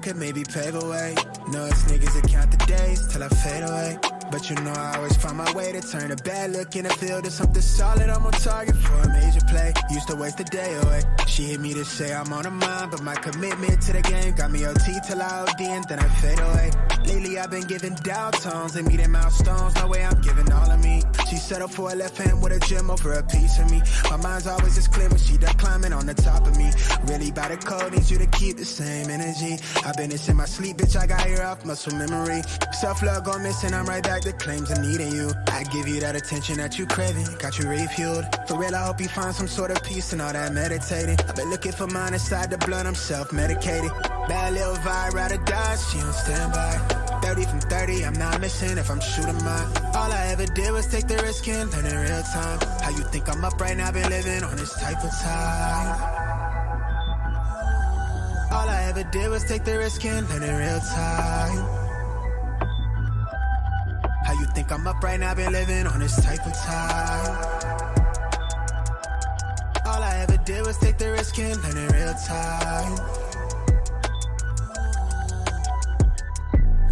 could maybe pave a way. No, it's niggas that count the days till I fade away. But you know I always find my way to turn a bad look in the field to something solid. I'm on target for a major play. Used to waste the day away. She hit me to say I'm on her mind, but my commitment to the game got me OT till I OD and then I fade away. Lately I've been giving down tones and meeting milestones. No way I'm giving all of me. She settled for a left hand with a gym over a piece of me. My mind's always as clear when she done climbing on the top of me. Really by the code, needs you to keep the same energy. I've been this in my sleep, bitch, I got your off muscle memory. Self-love gone missing, I'm right back to claims of needing you. I give you that attention that you craving, got you refueled. For real, I hope you find some sort of peace in all that meditating. I've been looking for mine inside the blood, I'm self-medicated. Bad little vibe, ride or die, she on standby. 30 from 30, I'm not missing if I'm shooting mine. All I ever did was take the risk and learn in real time. How you think I'm up right now, been living on this type of time. All I ever did was take the risk and learn in real time. How you think I'm up right now, been living on this type of time. All I ever did was take the risk and learn in real time.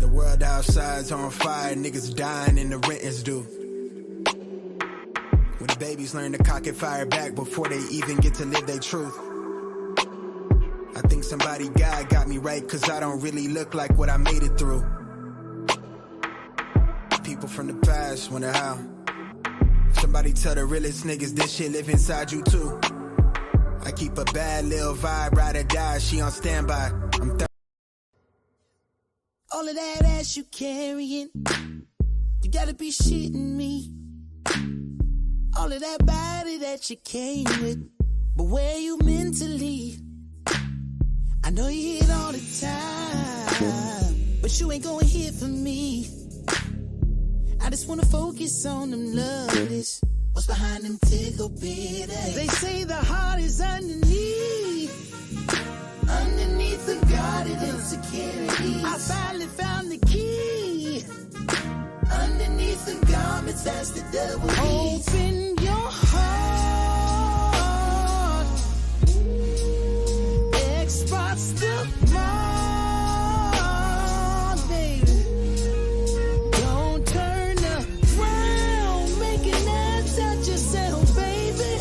The world outside's on fire, niggas dying and the rent is due. When the babies learn to cock and fire back before they even get to live their truth. I think somebody God got me right, cause I don't really look like what I made it through. People from the past wonder how. Somebody tell the realest niggas this shit live inside you too. I keep a bad little vibe, ride or die, she on standby. All of that ass you carrying, you gotta be shitting me. All of that body that you came with, but where you mentally? I know you hit all the time, but you ain't gonna hit for me. I just wanna focus on them lovelies. What's behind them tickle bitties? They say the heart is underneath the guarded insecurity. I finally found the key. Underneath the garments, that's the devil. Open your heart. X-Spots the mall, baby. Don't turn around, making that touch yourself, baby.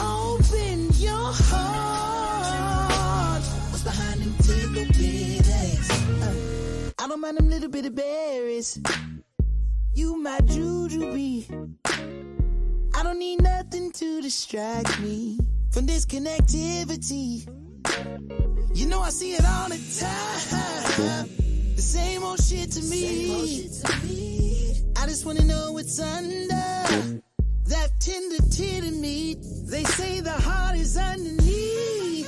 Open your heart. What's behind them tickle bitties? I don't mind them little bitty berries. You my jujube. I don't need nothing to distract me from this connectivity. You know I see it all the time. The same old shit to me. I just wanna know what's under that tender titty meat. They say the heart is underneath.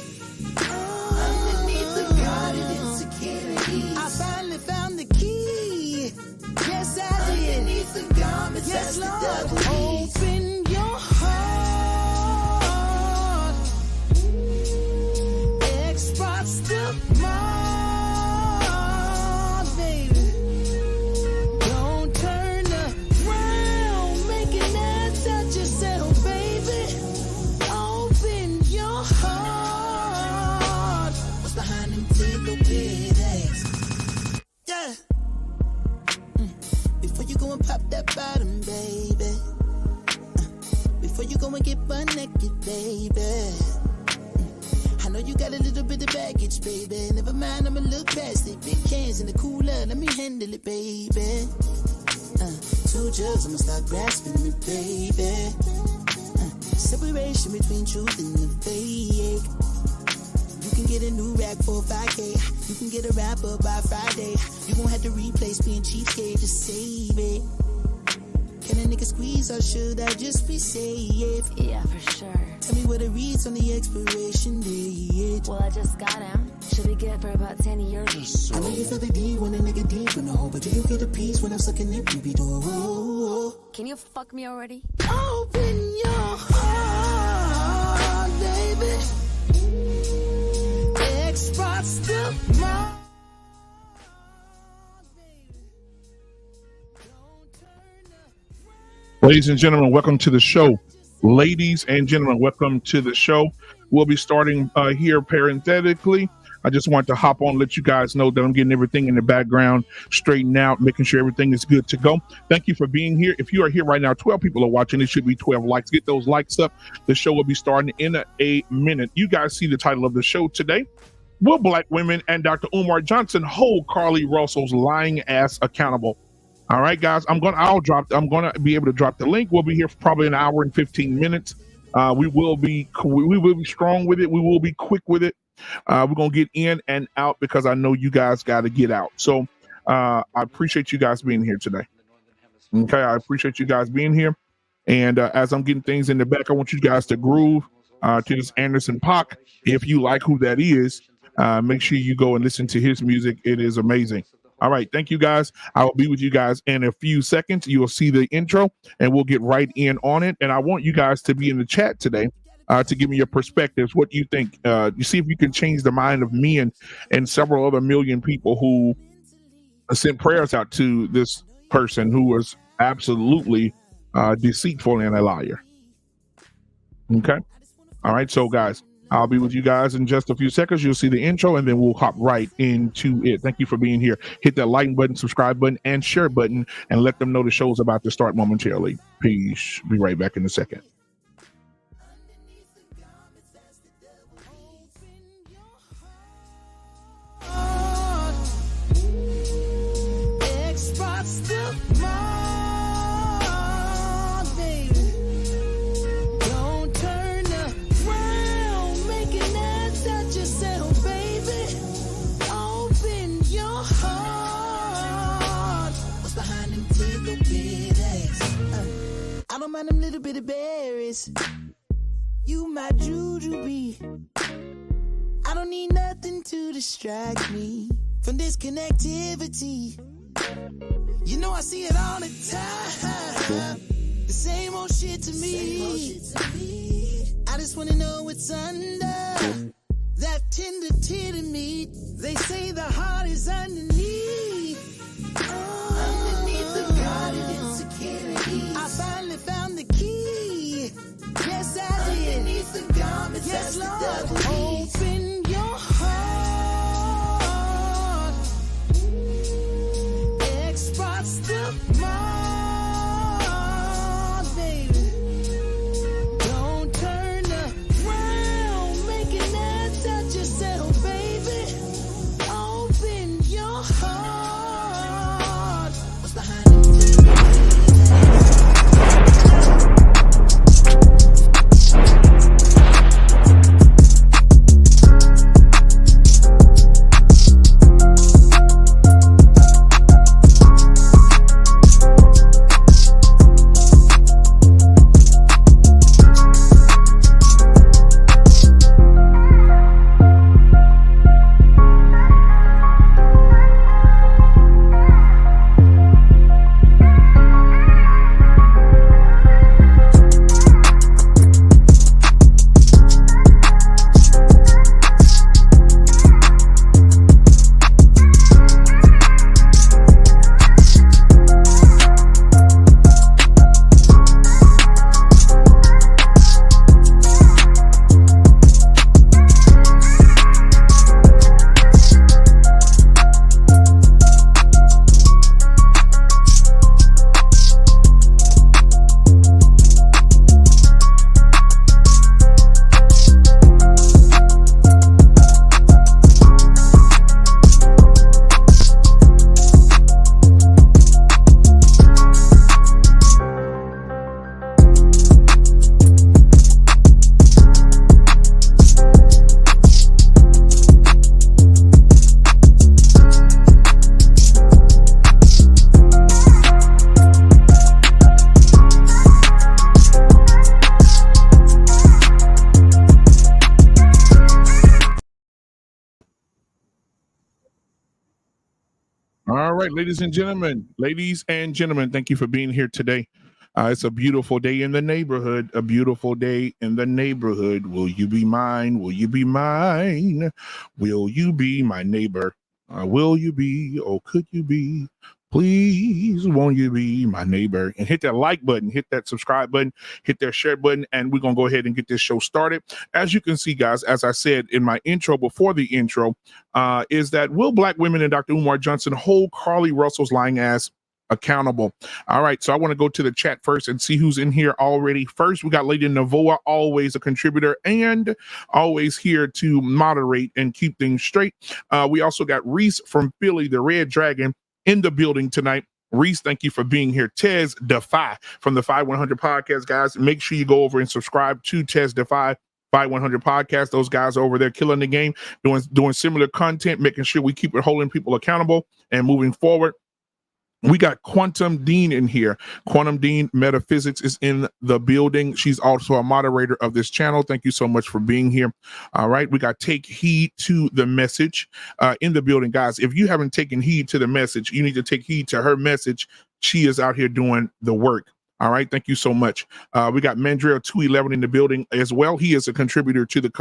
Underneath the guarded insecurity. I finally found the key. Yes, I did. Underneath the garments, yes, Lord. The open your heart. X-Spots the mall, baby. Don't turn around, making that touch yourself, baby. Open your heart. What's behind them tickle bitties? Yeah. Before you go and pop that bottom, baby. Before you go and get butt naked, baby. I know you got a little bit of baggage, baby. Never mind, I'ma look past it. Big cans in the cooler, let me handle it, baby. 2 jugs, I'ma start grasping it, baby. Separation between truth and the fake. You can get a new rack for 5K. You can get a rapper by Friday. You gon' have to replace being cheapskate, just save it. Can a nigga squeeze or should I just be safe? Yeah, for sure. Tell me what it reads on the expiration date. Well, I just got him. Should be good for about 10 years or so. I know you feel the D when a nigga deep in the hole, but do you get a piece when I'm sucking it, you be doing? Can you fuck me already? Open your heart, baby. X-Spots the mall. Ladies and gentlemen, welcome to the show. Ladies and gentlemen, welcome to the show. We'll be starting here parenthetically. I just want to hop on, let you guys know that I'm getting everything in the background straightened out, making sure everything is good to go. Thank you for being here. If you are here right now, 12 people are watching. It should be 12 likes. Get those likes up. The show will be starting in a minute. You guys see the title of the show today. Will Black women and Dr. Umar Johnson hold Carlee Russell's lying ass accountable? All right, guys, I'm gonna be able to drop the link. We'll be here for probably an hour and 15 minutes. We will be strong with it. We will be quick with it. We're gonna get in and out because I know you guys got to get out. So I appreciate you guys being here today. Okay, I appreciate you guys being here. And as I'm getting things in the back, I want you guys to groove to this Anderson .Paak. If you like who that is, make sure you go and listen to his music. It is amazing. All right, thank you guys. I will be with you guys in a few seconds. You will see the intro and we'll get right in on it. And I want you guys to be in the chat today to give me your perspectives. What do you think? You see if you can change the mind of me and several other million people who sent prayers out to this person who was absolutely deceitful and a liar. Okay. All right. So guys, I'll be with you guys in just a few seconds. You'll see the intro and then we'll hop right into it. Thank you for being here. Hit that like button, subscribe button, and share button, and let them know the show's about to start momentarily. Peace. Be right back in a second. I don't mind them little bitty berries. You my juju be. I don't need nothing to distract me from this connectivity. You know I see it all the time. The same old shit to me. I just wanna know what's under that tender titty meat. They say the heart is underneath. Underneath the guarded insecurity. I finally found the key. Yes, I did. Underneath the garments, yes, Lord. Open your heart. Express the mind, baby. Don't turn around, making that touch yourself, baby. Open your heart. What's behind it? All right, ladies and gentlemen, thank you for being here today. It's a beautiful day in the neighborhood, a beautiful day in the neighborhood. Will you be mine? Will you be mine? Will you be my neighbor? Will you be, or could you be Please, won't you be my neighbor? And hit that like button, hit that subscribe button, hit that share button, and we're going to go ahead and get this show started. As you can see, guys, as I said in my intro before the intro, is that will Black women and Dr. Umar Johnson hold Carlee Russell's lying ass accountable? All right, so I want to go to the chat first and see who's in here already. First, we got Lady Navoa, always a contributor and always here to moderate and keep things straight. We also got Reese from Philly, the Red Dragon, in the building tonight. Reese, thank you for being here. Tez Defy from the 5100 podcast, guys. Make sure you go over and subscribe to Tez Defy 5100 podcast. Those guys over there killing the game, doing similar content, making sure we keep it holding people accountable and moving forward. We got Quantum Dean in here. Quantum Dean Metaphysics is in the building. She's also a moderator of this channel. Thank you so much for being here. All right, we got Take Heed to the Message in the building. Guys, if you haven't taken heed to the message, you need to take heed to her message. She is out here doing the work. All right, thank you so much. We got Mandrill 211 in the building as well. He is a contributor to the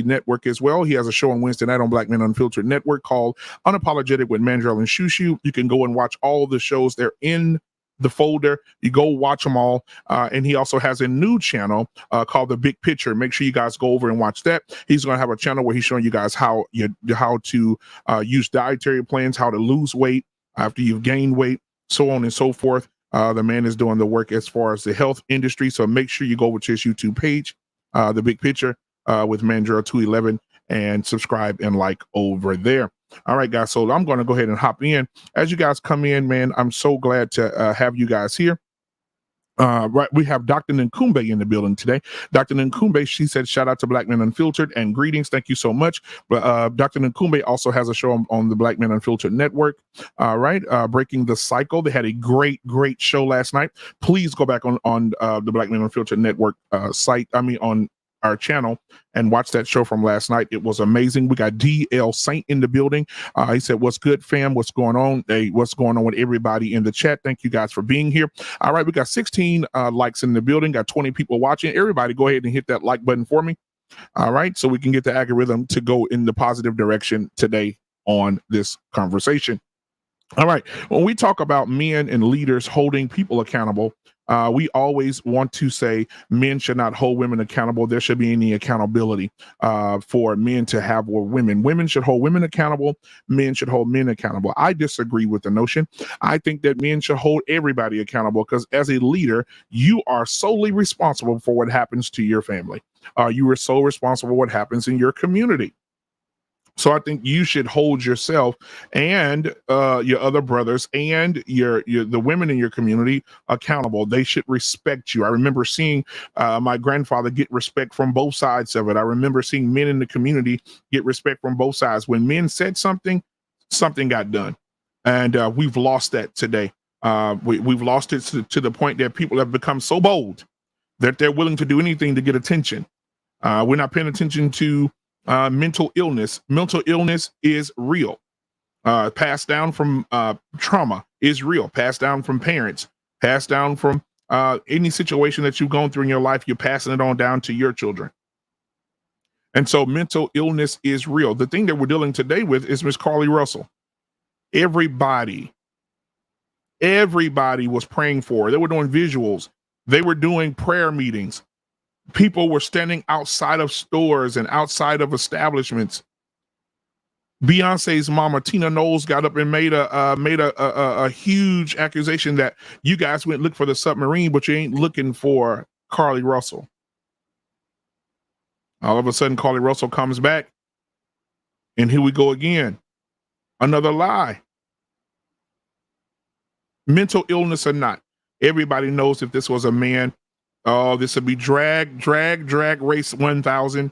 network as well. He has a show on Wednesday night on Black Men Unfiltered Network called Unapologetic with Mandrill and Shushu. You can go and watch all the shows. They're in the folder. You go watch them all. And he also has a new channel called The Big Picture. Make sure you guys go over and watch that. He's going to have a channel where he's showing you guys how to use dietary plans, how to lose weight after you've gained weight, so on and so forth. The man is doing the work as far as the health industry. So make sure you go over to his YouTube page, The Big Picture with Mandrill 211, and subscribe and like over there. All right, guys. So I'm going to go ahead and hop in. As you guys come in, man, I'm so glad to have you guys here. Right, we have Dr. Nkumbe in the building today. Dr. Nkumbe, she said, shout out to Black Men Unfiltered and greetings. Thank you so much. But Dr. Nkumbe also has a show on the Black Men Unfiltered Network. Right, Breaking the Cycle. They had a great show last night. Please go back on the Black Men Unfiltered Network site. On our channel and watch that show from last night. It was amazing. We got DL Saint in the building. He said, what's good, fam? What's going on? Hey, what's going on with everybody in the chat? Thank you guys for being here. All right, we got 16 likes in the building, got 20 people watching. Everybody go ahead and hit that like button for me. All right, so we can get the algorithm to go in the positive direction today on this conversation. All right, when we talk about men and leaders holding people accountable, we always want to say men should not hold women accountable. There should be any accountability for men to have or women. Women should hold women accountable. Men should hold men accountable. I disagree with the notion. I think that men should hold everybody accountable because as a leader, you are solely responsible for what happens to your family. You are so responsible for what happens in your community. So I think you should hold yourself and your other brothers and the women in your community accountable. They should respect you. I remember seeing my grandfather get respect from both sides of it. I remember seeing men in the community get respect from both sides. When men said something, something got done. And we've lost that today. We've lost it to the point that people have become so bold that they're willing to do anything to get attention. We're not paying attention to mental illness. Mental illness is real. Passed down from trauma is real. Passed down from parents. Passed down from any situation that you've gone through in your life. You're passing it on down to your children. And so mental illness is real. The thing that we're dealing today with is Miss Carlee Russell. Everybody was praying for her. They were doing visuals. They were doing prayer meetings. People were standing outside of stores and outside of establishments. Beyonce's mama, Tina Knowles, got up and made a huge accusation that you guys went look for the submarine, but you ain't looking for Carlee Russell. All of a sudden, Carlee Russell comes back, and here we go again. Another lie. Mental illness or not, everybody knows if this was a man, oh, this would be drag race 1000.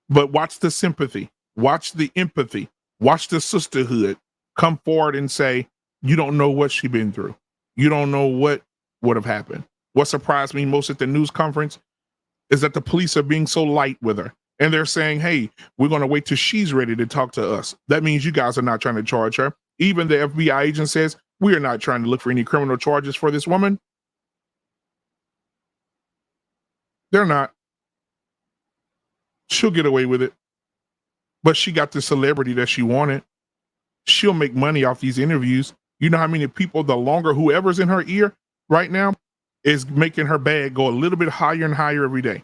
But watch the sympathy, watch the empathy, watch the sisterhood come forward and say, you don't know what she's been through. You don't know what would have happened. What surprised me most at the news conference is that the police are being so light with her. And they're saying, hey, we're going to wait till she's ready to talk to us. That means you guys are not trying to charge her. Even the FBI agent says, we are not trying to look for any criminal charges for this woman. They're not. She'll get away with it. But she got the celebrity that she wanted. she'll make money off these interviews. You know how many people, the longer whoever's in her ear right now is making her bag go a little bit higher and higher every day.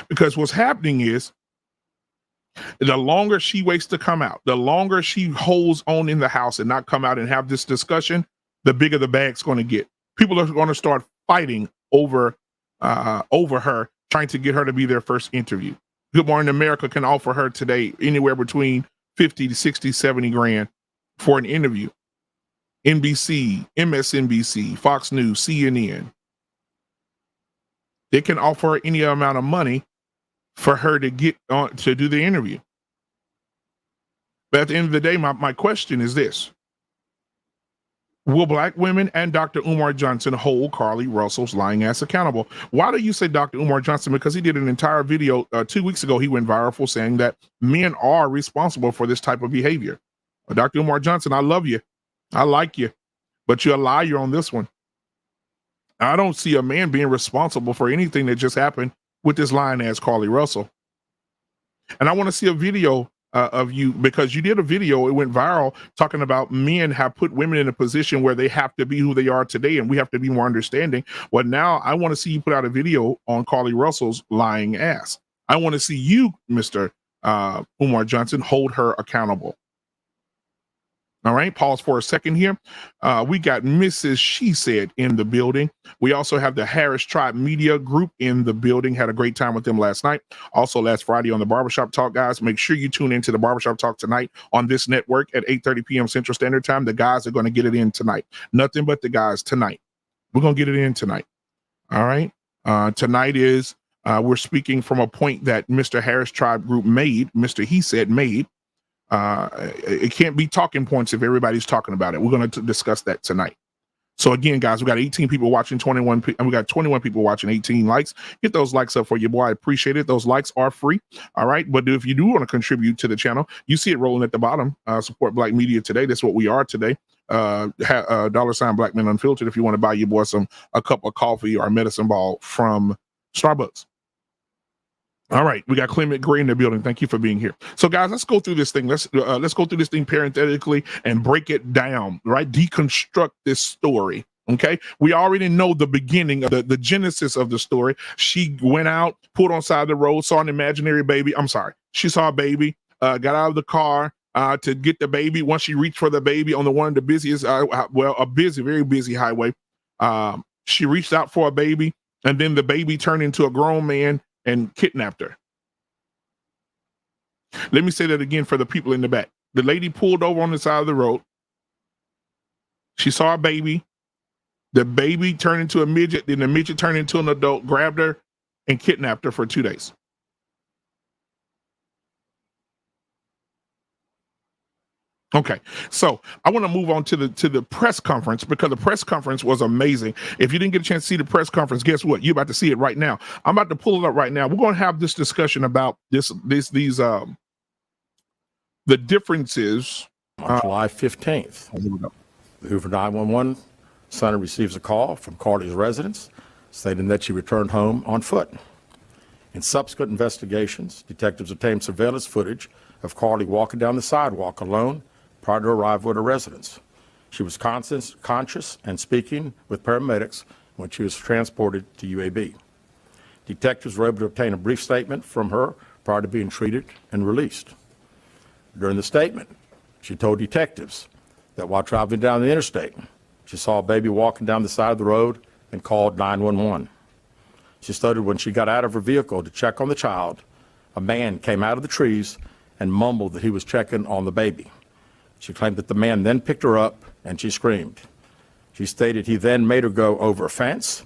Because what's happening is the longer she waits to come out, the longer she holds on in the house and not come out and have this discussion, the bigger the bag's going to get. People are going to start fighting over her, trying to get her to be their first interview. Good Morning America can offer her today anywhere between 50 to 60, 70 grand for an interview. NBC, MSNBC, Fox News, CNN. They can offer her any amount of money for her to get on to do the interview. But at the end of the day, my question is this. Will black women and Dr. Umar Johnson hold Carlee Russell's lying ass accountable? Why do you say Dr. Umar Johnson? Because he did an entire video 2 weeks ago. He went viral for saying that men are responsible for this type of behavior. Dr. Umar Johnson, I love you. I like you, but you're a liar on this one. I don't see a man being responsible for anything that just happened with this lying ass Carlee Russell. And I want to see a video of you, because you did a video, it went viral, talking about men have put women in a position where they have to be who they are today, and we have to be more understanding. Well, now I want to see you put out a video on Carlee Russell's lying ass. I want to see you, Mr. Umar Johnson, hold her accountable. All right, pause for a second here. We got Mrs. She Said in the building. We also have the Harris Tribe Media Group in the building. Had a great time with them last night. Also last Friday on the Barbershop Talk, guys. Make sure you tune into the Barbershop Talk tonight on this network at 8:30 p.m. Central Standard Time. The guys are going to get it in tonight. Nothing but the guys tonight. We're going to get it in tonight. All right. Tonight is, we're speaking from a point that Mr. Harris Tribe Group made, Mr. He Said made. It can't be talking points if everybody's talking about it. We're going to discuss that tonight. So again, guys, we got 18 people watching, 21, and we got 21 people watching, 18 likes. Get those likes up for you, boy. I appreciate it. Those likes are free. All right. But if you do want to contribute to the channel, you see it rolling at the bottom. Support Black media today. That's what we are today. $ Black Men Unfiltered. If you want to buy your boy a cup of coffee or a medicine ball from Starbucks. All right, we got Clement Gray in the building. Thank you for being here. So, guys, let's go through this thing. Let's go through this thing parenthetically and break it down. Right, deconstruct this story. Okay, we already know the beginning of the genesis of the story. She went out, pulled on side of the road, saw an imaginary baby. I'm sorry, she saw a baby, got out of the car to get the baby. Once she reached for the baby on one of the busiest, very busy highway, she reached out for a baby, and then the baby turned into a grown man and kidnapped her. Let me say that again for the people in the back. The lady pulled over on the side of the road. She saw a baby. The baby turned into a midget. Then the midget turned into an adult, grabbed her, and kidnapped her for 2 days. Okay, so I want to move on to the press conference, because the press conference was amazing. If you didn't get a chance to see the press conference, guess what? You're about to see it right now. I'm about to pull it up right now. We're going to have this discussion about the differences. On July 15th, the Hoover 911 center receives a call from Carlee's residence stating that she returned home on foot. In subsequent investigations, detectives obtained surveillance footage of Carlee walking down the sidewalk alone prior to arrival at her residence. She was conscious and speaking with paramedics when she was transported to UAB. Detectives were able to obtain a brief statement from her prior to being treated and released. During the statement, she told detectives that while traveling down the interstate, she saw a baby walking down the side of the road and called 911. She stated when she got out of her vehicle to check on the child, a man came out of the trees and mumbled that he was checking on the baby. She claimed that the man then picked her up and she screamed. She stated he then made her go over a fence.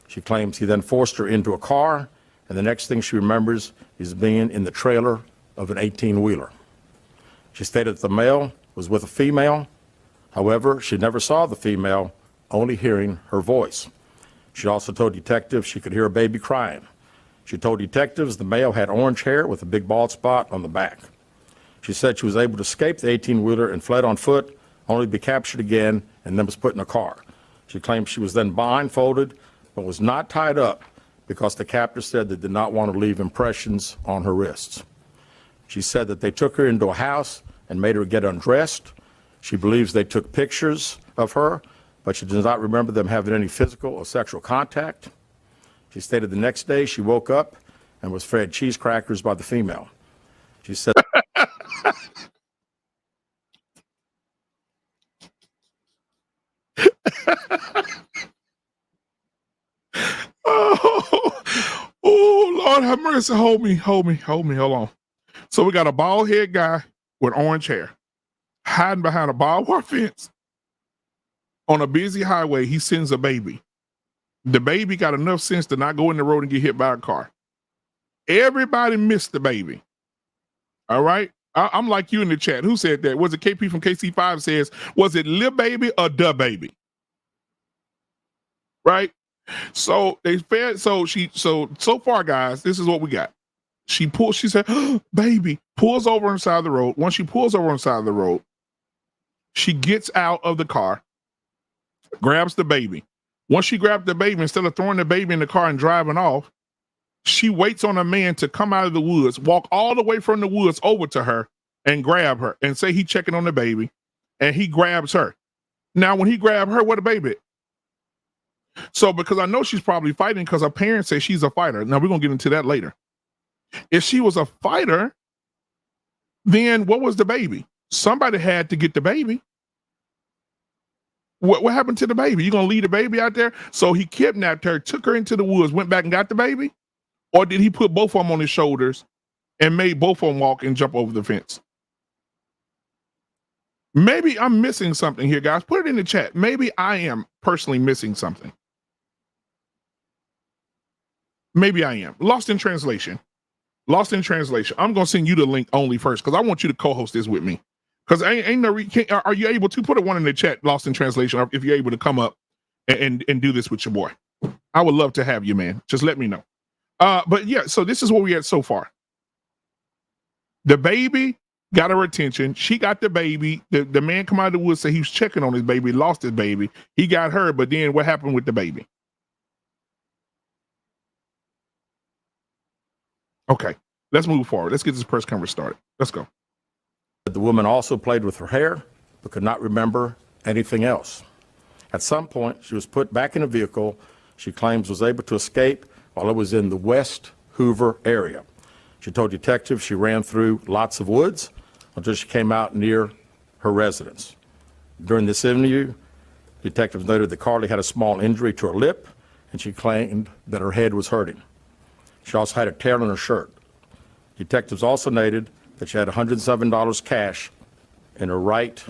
She claims he then forced her into a car, and the next thing she remembers is being in the trailer of an 18-wheeler. She stated that the male was with a female. However, she never saw the female, only hearing her voice. She also told detectives she could hear a baby crying. She told detectives the male had orange hair with a big bald spot on the back. She said she was able to escape the 18-wheeler and fled on foot, only to be captured again and then was put in a car. She claimed she was then blindfolded but was not tied up because the captor said they did not want to leave impressions on her wrists. She said that they took her into a house and made her get undressed. She believes they took pictures of her, but she does not remember them having any physical or sexual contact. She stated the next day she woke up and was fed cheese crackers by the female. She said, oh, Lord have mercy. Hold me. Hold on. So we got a bald head guy with orange hair hiding behind a barbed wire fence on a busy highway. He sends a baby. The baby got enough sense to not go in the road and get hit by a car. Everybody missed the baby. All right. I'm like you in the chat. Who said that? Was it KP from KC5 says, was it Lil Baby or Da Baby? Right. So they fed. So far, guys, this is what we got. She said, oh, baby, pulls over on the side of the road. Once she pulls over on the side of the road, she gets out of the car, grabs the baby. Once she grabbed the baby, instead of throwing the baby in the car and driving off, she waits on a man to come out of the woods, walk all the way from the woods over to her and grab her and say he checking on the baby, and he grabs her. Now, when he grabbed her, where the baby? So, because I know she's probably fighting because her parents say she's a fighter. Now, we're going to get into that later. If she was a fighter, then what was the baby? Somebody had to get the baby. What happened to the baby? You going to leave the baby out there? So he kidnapped her, took her into the woods, went back and got the baby? Or did he put both of them on his shoulders and made both of them walk and jump over the fence? Maybe I'm missing something here, guys. Put it in the chat. Maybe I am personally missing something. Maybe I am. Lost in translation. I'm going to send you the link only first because I want you to co-host this with me. Because are you able to put a one in the chat, Lost in translation, or if you're able to come up and do this with your boy? I would love to have you, man. Just let me know. But yeah, so this is what we had so far. The baby got her attention. She got the baby. The man come out of the woods, said he was checking on his baby, lost his baby. He got her, but then what happened with the baby? Okay, let's move forward. Let's get this press conference started. Let's go. The woman also played with her hair, but could not remember anything else. At some point, she was put back in a vehicle she claims was able to escape while it was in the West Hoover area. She told detectives she ran through lots of woods until she came out near her residence. During this interview, detectives noted that Carlee had a small injury to her lip, and she claimed that her head was hurting. She also had a tear in her shirt. Detectives also noted that she had $107 cash in her right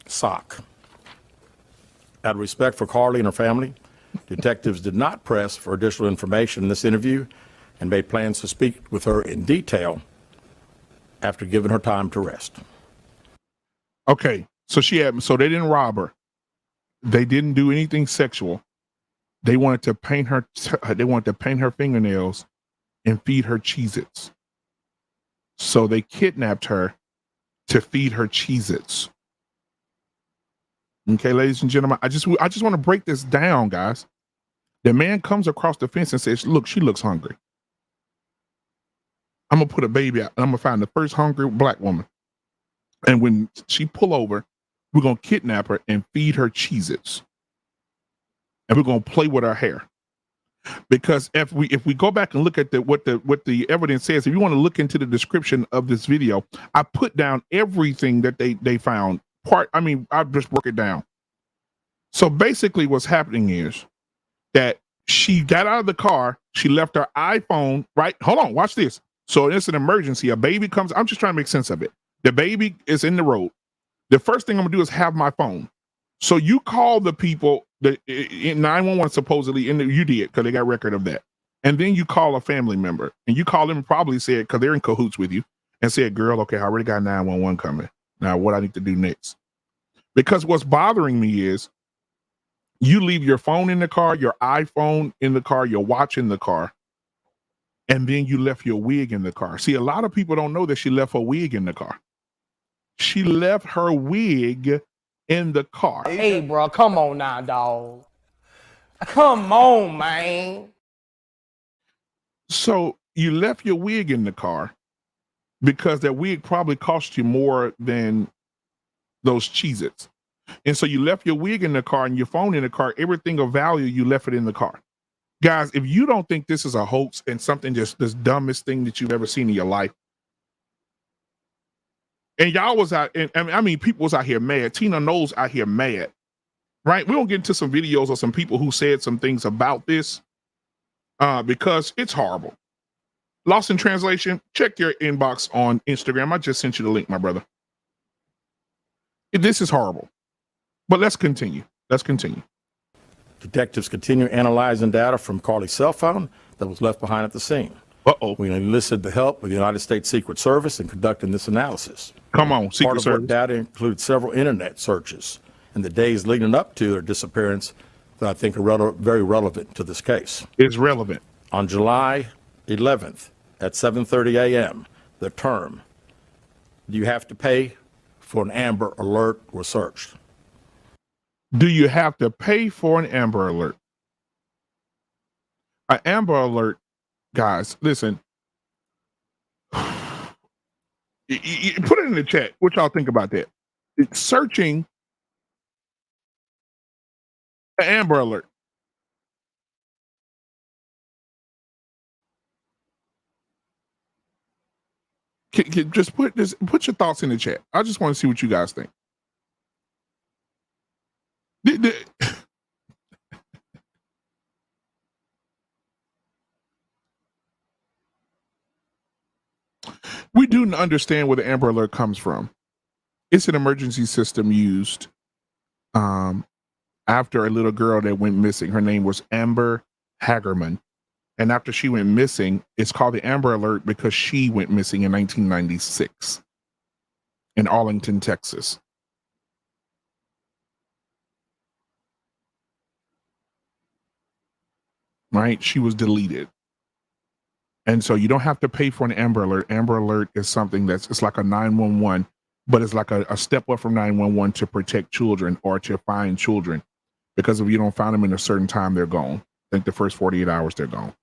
sock. Out of respect for Carlee and her family, detectives did not press for additional information in this interview and made plans to speak with her in detail after giving her time to rest. Okay, so they didn't rob her. They didn't do anything sexual. They wanted to paint her. They wanted to paint her fingernails and feed her Cheez-Its. So they kidnapped her to feed her Cheez-Its. Okay, ladies and gentlemen, I just want to break this down, guys. The man comes across the fence and says, "Look, she looks hungry. I'm gonna put a baby out, and I'm gonna find the first hungry black woman. And when she pull over, we're gonna kidnap her and feed her Cheez-Its. And we're gonna play with her hair." Because if we go back and look at what the evidence says, if you want to look into the description of this video, I put down everything that they found. I just broke it down. So basically what's happening is that she got out of the car, she left her iPhone, right? Hold on, watch this. So it's an emergency. A baby comes, I'm just trying to make sense of it. The baby is in the road. The first thing I'm gonna do is have my phone. So you call the people in 911 supposedly, and you did because they got record of that. And then you call a family member, and you call them and probably said, because they're in cahoots with you, and said, "Girl, okay, I already got 911 coming. Now what I need to do next?" Because what's bothering me is you leave your phone in the car, your iPhone in the car, your watch in the car, and then you left your wig in the car. See, a lot of people don't know that she left her wig in the car. She left her wig in the car. Hey, bro, come on now, dog. Come on, man. So you left your wig in the car, because that wig probably cost you more than those Cheez-Its. And so you left your wig in the car and your phone in the car, everything of value, you left it in the car. Guys, if you don't think this is a hoax and something just this dumbest thing that you've ever seen in your life, and y'all was out, and I mean, people was out here mad. Tina Knowles out here mad, right? We're gonna get into some videos of some people who said some things about this because it's horrible. Lost in translation, check your inbox on Instagram. I just sent you the link, my brother. This is horrible. But let's continue. Let's continue. Detectives continue analyzing data from Carlee's cell phone that was left behind at the scene. Uh-oh. We enlisted the help of the United States Secret Service in conducting this analysis. Come on, Secret Part of Service. our data includes several internet searches in the days leading up to their disappearance that I think are very relevant to this case. It's relevant. On July 11th at 7:30 a.m., the term, "Do you have to pay for an Amber Alert?" was searched. Do you have to pay for an Amber Alert? An Amber Alert, guys, listen. Put it in the chat. What y'all think about that? It's searching an Amber Alert. Just put your thoughts in the chat. I just want to see what you guys think. We do understand where the Amber Alert comes from. It's an emergency system used after a little girl that went missing. Her name was Amber Hagerman. And after she went missing, it's called the Amber Alert because she went missing in 1996 in Arlington, Texas. Right? She was deleted. And so you don't have to pay for an Amber Alert. Amber Alert is something it's like a 911, but it's like a step up from 911 to protect children or to find children. Because if you don't find them in a certain time, they're gone. I think the first 48 hours, they're gone.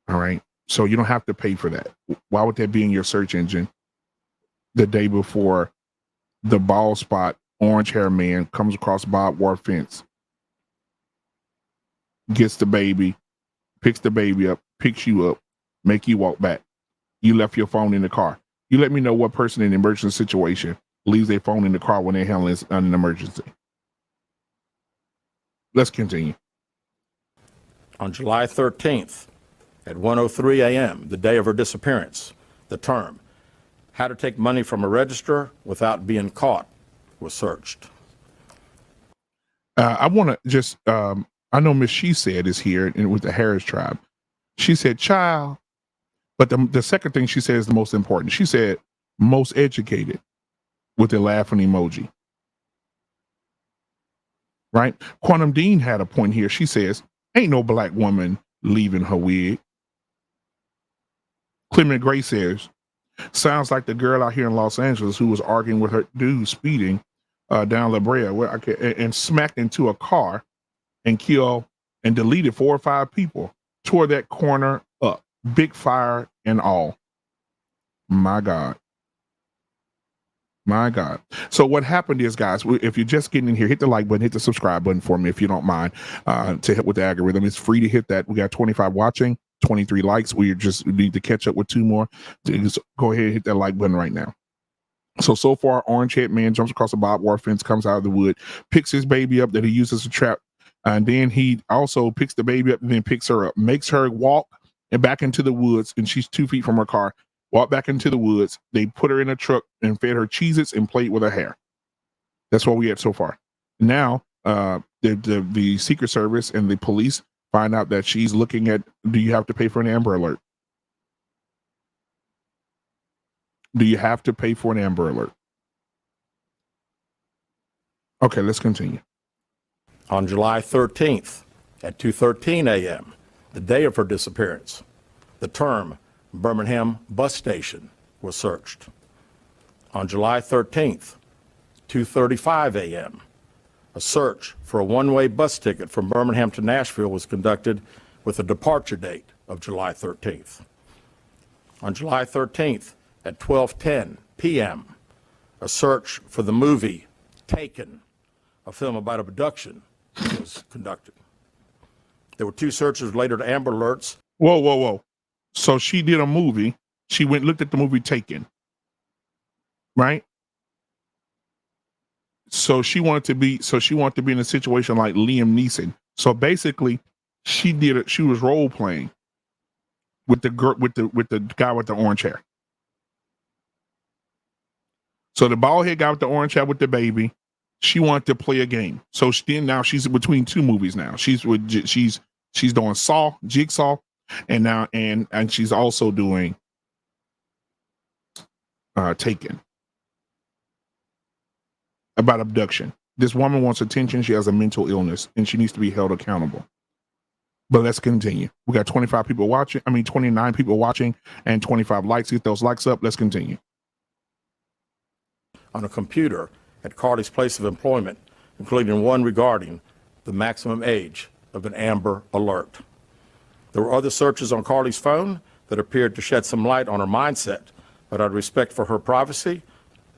All right. So you don't have to pay for that. Why would that be in your search engine the day before the bald spot, orange hair man comes across barbed wire fence, gets the baby, picks the baby up, picks you up, make you walk back. You left your phone in the car. You let me know what person in an emergency situation leaves their phone in the car when they're handling an emergency. Let's continue. On July 13th at 1:03 a.m., the day of her disappearance, the term, "How to take money from a register without being caught," was searched. I want to just, I know Miss She Said is here and with the Harris tribe. She said, child, but the second thing she said is the most important. She said, most educated with the laughing emoji. Right? Quantum Dean had a point here. She says, ain't no black woman leaving her wig. Clement Gray says, sounds like the girl out here in Los Angeles who was arguing with her dude speeding down La Brea and smacked into a car and killed and deleted 4 or 5 people, tore that corner up, big fire and all. My God. My God. So what happened is, guys, if you're just getting in here, hit the like button, hit the subscribe button for me if you don't mind, to help with the algorithm. It's free to hit that. We got 25 watching, 23 likes. We just need to catch up with 2 more. Just go ahead and hit that like button right now. So far, orange head man jumps across a barbed wire fence, comes out of the wood, picks his baby up that he uses as a trap. And then he also picks the baby up and then picks her up, makes her walk and back into the woods. And she's 2 feet from her car, walk back into the woods. They put her in a truck and fed her Cheez-Its and played with her hair. That's what we had so far. Now, the Secret Service and the police find out that she's looking at, do you have to pay for an Amber Alert? Do you have to pay for an Amber Alert? Okay, let's continue. On July 13th at 2:13 a.m., the day of her disappearance, the term Birmingham bus station was searched. On July 13th, 2:35 a.m., a search for a one-way bus ticket from Birmingham to Nashville was conducted with a departure date of July 13th. On July 13th at 12:10 p.m., a search for the movie Taken, a film about abduction, was conducted. There were 2 searches related to Amber Alerts. Whoa. So she did a movie. She went looked at the movie Taken, right? So she wanted to be in a situation like Liam Neeson. So basically, she was role playing with the girl with the guy with the orange hair. So the bald head guy with the orange hair with the baby, she wanted to play a game. So now she's between 2 movies now. She's doing Jigsaw, and now and she's also doing Taken, about abduction. This woman wants attention. She has a mental illness and she needs to be held accountable. But let's continue. We got 29 people watching and 25 likes. Get those likes up. Let's continue. On a computer at Carlee's place of employment, including one regarding the maximum age of an Amber Alert. There were other searches on Carlee's phone that appeared to shed some light on her mindset, but out of respect for her privacy,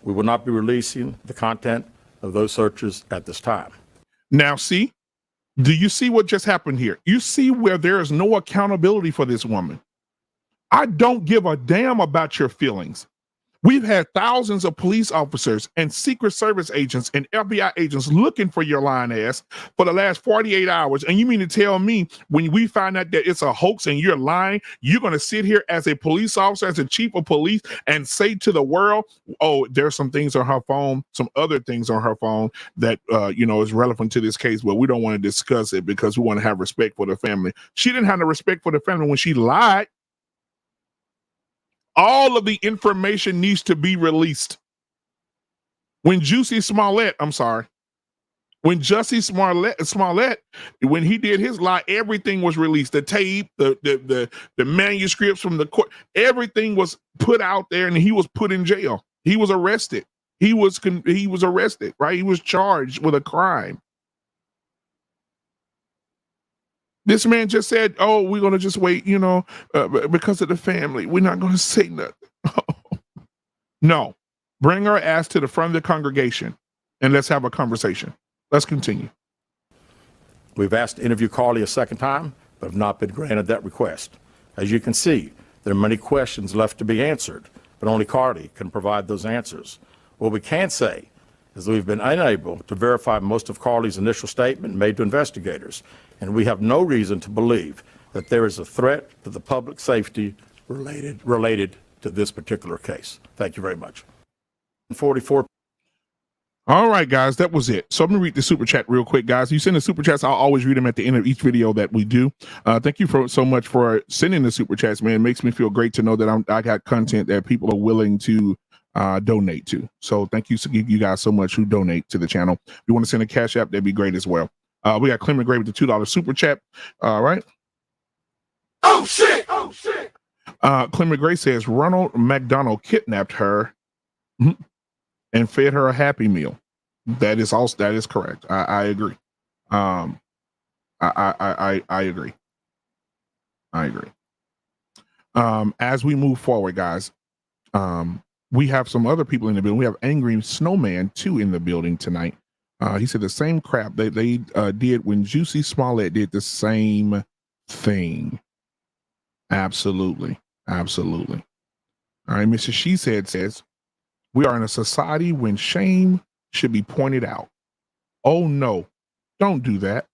we will not be releasing the content of those searches at this time. Now, do you see what just happened here? You see where there is no accountability for this woman. I don't give a damn about your feelings. We've had thousands of police officers and Secret Service agents and FBI agents looking for your lying ass for the last 48 hours. And you mean to tell me when we find out that it's a hoax and you're lying, you're going to sit here as a police officer, as a chief of police, and say to the world, oh, there's some things on her phone, some other things on her phone that, is relevant to this case, but we don't want to discuss it because we want to have respect for the family. She didn't have the respect for the family when she lied. All of the information needs to be released. When Jussie Smollett, when he did his lie, everything was released. The tape, the manuscripts from the court, everything was put out there, and he was put in jail. He was arrested. He was arrested, right? He was charged with a crime. This man just said, oh, we're going to just wait, because of the family. We're not going to say nothing. No. Bring her ass to the front of the congregation and let's have a conversation. Let's continue. We've asked to interview Carlee a second time, but have not been granted that request. As you can see, there are many questions left to be answered, but only Carlee can provide those answers. What we can say is that we've been unable to verify most of Carlee's initial statement made to investigators, and we have no reason to believe that there is a threat to the public safety related to this particular case. Thank you very much. 44. All right, guys, that was it. So I'm gonna read the super chat real quick, guys. You send the super chats, I'll always read them at the end of each video that we do. Thank you so much for sending the super chats, man. It makes me feel great to know that I got content that people are willing to donate to. So thank you guys so much who donate to the channel. If you want to send a cash app, that'd be great as well. We got Clement Gray with the $2 super chat. All right. Oh shit! Clement Gray says Ronald McDonald kidnapped her and fed her a Happy Meal. That is correct. I agree. I agree. As we move forward, guys, we have some other people in the building. We have Angry Snowman 2 in the building tonight. He said the same crap they did when Jussie Smollett did the same thing. Absolutely. All right, Mrs. She says, we are in a society when shame should be pointed out. Oh no, don't do that.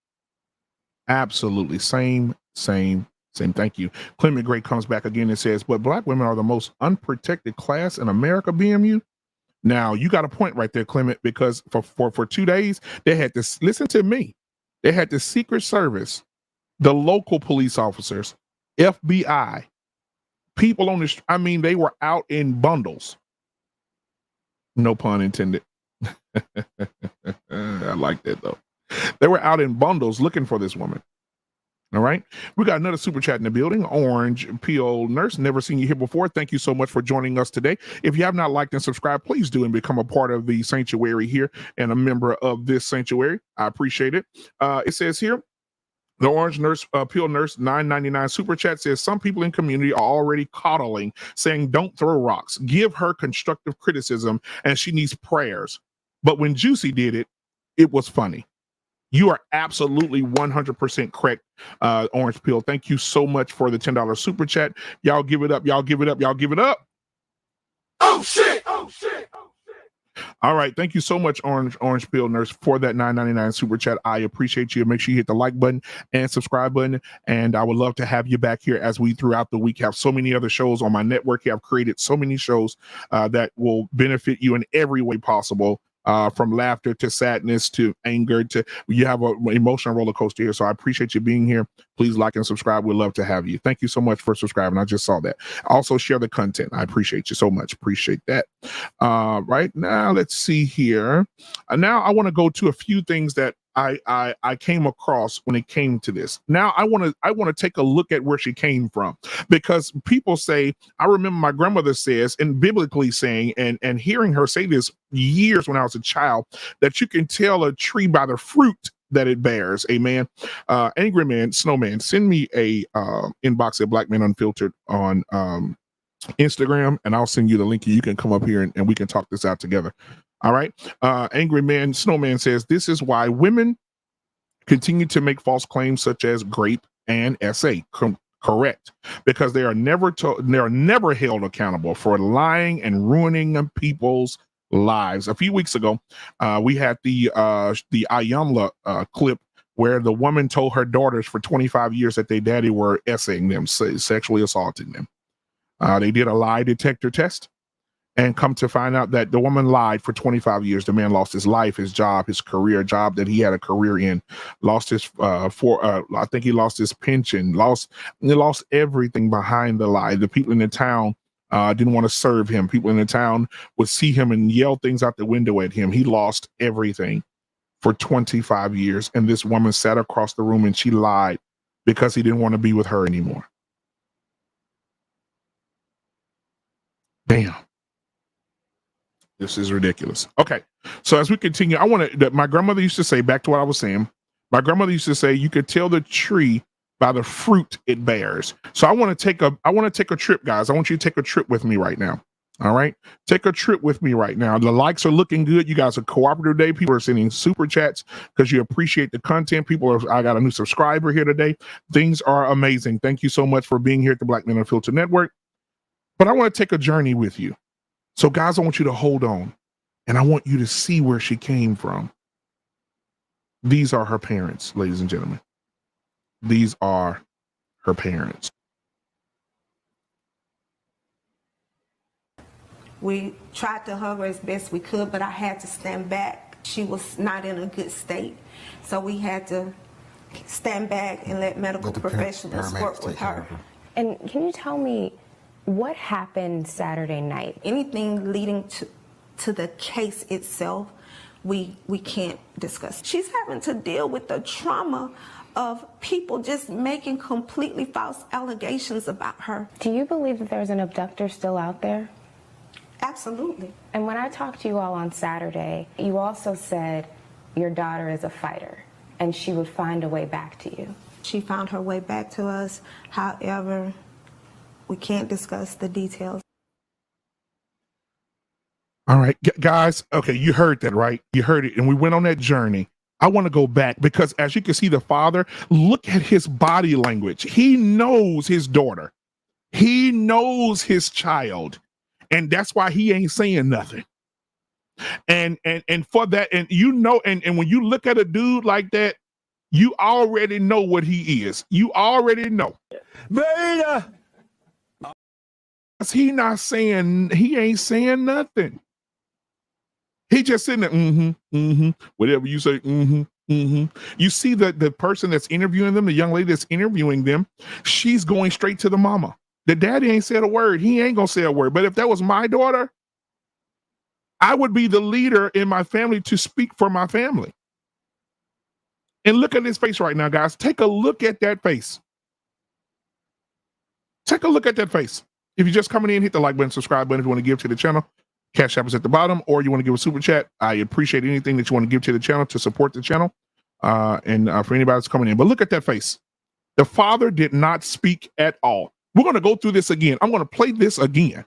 Absolutely. Same. Thank you. Clement Gray comes back again and says, but Black women are the most unprotected class in America, BMU. Now you got a point right there, Clement, because for 2 days, they had to listen to me. They had the Secret Service, the local police officers, FBI, people on the they were out in bundles. No pun intended. I like that though. They were out in bundles looking for this woman. All right. We got another super chat in the building. Orange PO Nurse, never seen you here before. Thank you so much for joining us today. If you have not liked and subscribed, please do and become a part of the sanctuary here and a member of this sanctuary. I appreciate it. It says here, The Orange Nurse Peel Nurse 999 super chat says some people in community are already coddling, saying don't throw rocks. Give her constructive criticism, and she needs prayers. But when Juicy did it, it was funny. You are absolutely 100% correct, Orange Peel. Thank you so much for the $10 super chat. Y'all give it up. Y'all give it up. Y'all give it up. Oh shit! Oh shit! Oh shit! All right. Thank you so much, Orange Peel Nurse, for that $9.99 super chat. I appreciate you. Make sure you hit the like button and subscribe button. And I would love to have you back here as we throughout the week have so many other shows on my network. I've created so many shows that will benefit you in every way possible. From laughter to sadness to anger to you have an emotional roller coaster here. So I appreciate you being here. Please like and subscribe. We'd love to have you. Thank you so much for subscribing. I just saw that. Also share the content. I appreciate you so much. Appreciate that. Right now, let's see here. Now I want to go to a few things that I came across when it came to this. Now I want to take a look at where she came from, because people say, I remember my grandmother says, and biblically saying, and hearing her say this years when I was a child, that you can tell a tree by the fruit that it bears. Amen. Angry Man, Snowman, send me a inbox at Black Men Unfiltered on Instagram, and I'll send you the link. You can come up here and we can talk this out together. All right. Angry Man Snowman says this is why women continue to make false claims such as grape and SA. Correct, because they are never held accountable for lying and ruining people's lives. A few weeks ago, we had the Ayamla clip where the woman told her daughters for 25 years that their daddy were SAing them, sexually assaulting them. They did a lie detector test, and come to find out that the woman lied for 25 years. The man lost his life, his job, his career, job that he had a career in, lost his I think he lost his pension, he lost everything behind the lie. The people in the town didn't want to serve him. People in the town would see him and yell things out the window at him. He lost everything for 25 years. And this woman sat across the room and she lied because he didn't want to be with her anymore. Damn. This is ridiculous. Okay, so as we continue, my grandmother used to say, back to what I was saying, my grandmother used to say, you could tell the tree by the fruit it bears. So I want to take a trip, guys. I want you to take a trip with me right now. All right, take a trip with me right now. The likes are looking good. You guys are cooperative today. People are sending super chats because you appreciate the content. I got a new subscriber here today. Things are amazing. Thank you so much for being here at the Black Men Unfiltered Network. But I want to take a journey with you. So guys, I want you to hold on, and I want you to see where she came from. These are her parents, ladies and gentlemen. These are her parents. We tried to hug her as best we could, but I had to stand back. She was not in a good state. So we had to stand back and let medical professionals work with her. And can you tell me, what happened Saturday night? Anything leading to the case itself, we can't discuss. She's having to deal with the trauma of people just making completely false allegations about her. Do you believe that there's an abductor still out there? Absolutely. And when I talked to you all on Saturday, you also said your daughter is a fighter and she would find a way back to you. She found her way back to us. However, we can't discuss the details. All right, guys. Okay, you heard that, right? You heard it. And we went on that journey. I want to go back because as you can see, the father, look at his body language. He knows his daughter. He knows his child. And that's why he ain't saying nothing. And for that, and and when you look at a dude like that, you already know what he is. You already know. Beta. He ain't saying nothing. He just sitting there, whatever you say, You see the person that's interviewing them, the young lady that's interviewing them, she's going straight to the mama. The daddy ain't said a word. He ain't gonna say a word. But if that was my daughter, I would be the leader in my family to speak for my family. And look at his face right now, guys. Take a look at that face. Take a look at that face. If you're just coming in, hit the like button, subscribe button if you want to give to the channel. Cash App is at the bottom, or you want to give a super chat. I appreciate anything that you want to give to the channel to support the channel. and for anybody that's coming in. But look at that face. The father did not speak at all. We're going to go through this again. I'm going to play this again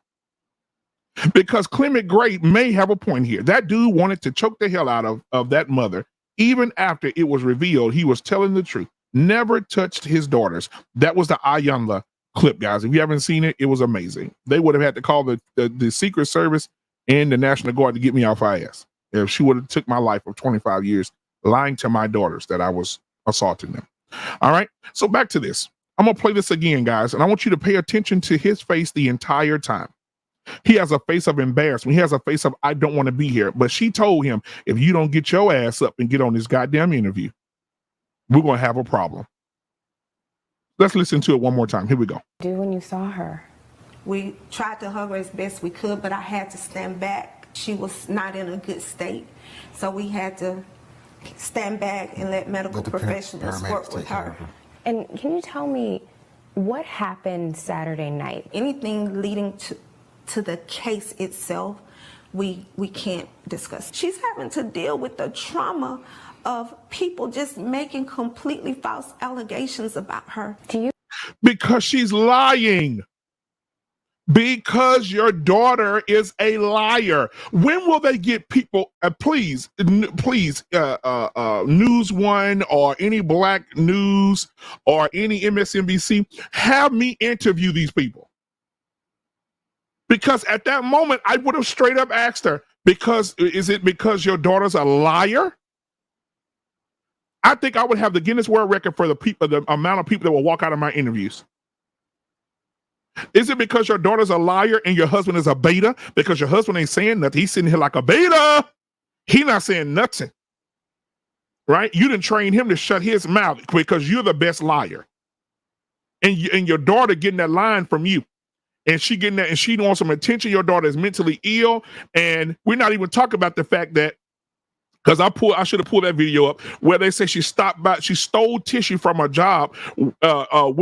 because Clement Gray may have a point here. That dude wanted to choke the hell out of that mother. Even after it was revealed, he was telling the truth. Never touched his daughters. That was the Ayanla clip, guys. If you haven't seen it, it was amazing. They would have had to call the Secret Service and the National Guard to get me off my ass if she would have took my life of 25 years lying to my daughters that I was assaulting them. All right, so back to this. I'm gonna play this again, guys, and I want you to pay attention to his face the entire time. He has a face of embarrassment. He has a face of I don't want to be here. But she told him, if you don't get your ass up and get on this goddamn interview, we're gonna have a problem. Let's listen to it one more time. Here we go. Do when you saw her? We tried to hug her as best we could, but I had to stand back. She was not in a good state, so we had to stand back and let medical professionals work with her. And can you tell me what happened Saturday night? Anything leading to the case itself, we can't discuss. She's having to deal with the trauma of people just making completely false allegations about her. Because she's lying. Because your daughter is a liar. When will they get people, please, News One or any Black News or any MSNBC, have me interview these people. Because at that moment, I would have straight up asked her, is it because your daughter's a liar? I think I would have the Guinness World Record for the amount of people that will walk out of my interviews. Is it because your daughter's a liar and your husband is a beta? Because your husband ain't saying nothing. He's sitting here like a beta. He not saying nothing. Right? You didn't train him to shut his mouth because you're the best liar. And your daughter getting that line from you. And she getting that, and she wants some attention. Your daughter is mentally ill. And we're not even talking about the fact that, because I should have pulled that video up where they say she stole tissue from her job,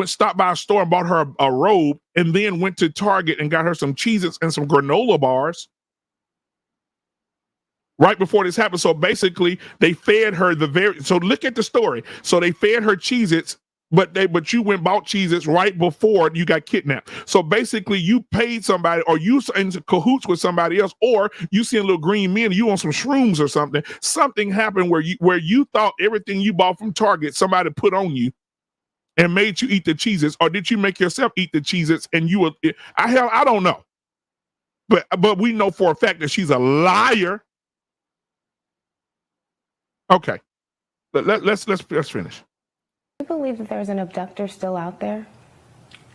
stopped by a store and bought her a robe, and then went to Target and got her some Cheez-Its and some granola bars right before this happened. So basically, they fed her so look at the story. So they fed her Cheez-Its, but you went and bought Cheez-Its right before you got kidnapped. So basically, you paid somebody, or you in cahoots with somebody else, or you see a little green men, you on some shrooms or something. Something happened where you thought everything you bought from Target somebody put on you and made you eat the Cheez-Its, or did you make yourself eat the Cheez-Its and you were? I don't know, but we know for a fact that she's a liar. Okay, let's finish. Do you believe that there's an abductor still out there?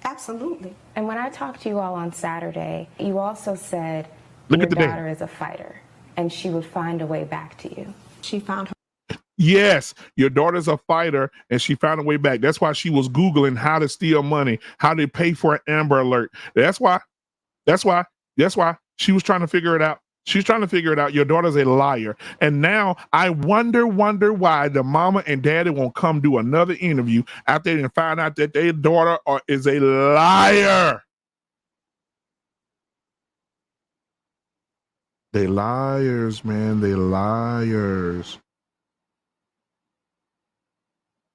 Absolutely. And when I talked to you all on Saturday, you also said your daughter is a fighter and she would find a way back to you. She found her. Yes, your daughter's a fighter and she found a way back. That's why she was Googling how to steal money, how to pay for an Amber Alert. That's why she was trying to figure it out. She's trying to figure it out. Your daughter's a liar. And now I wonder why the mama and daddy won't come do another interview after they find out that their daughter is a liar. They liars, man. They liars.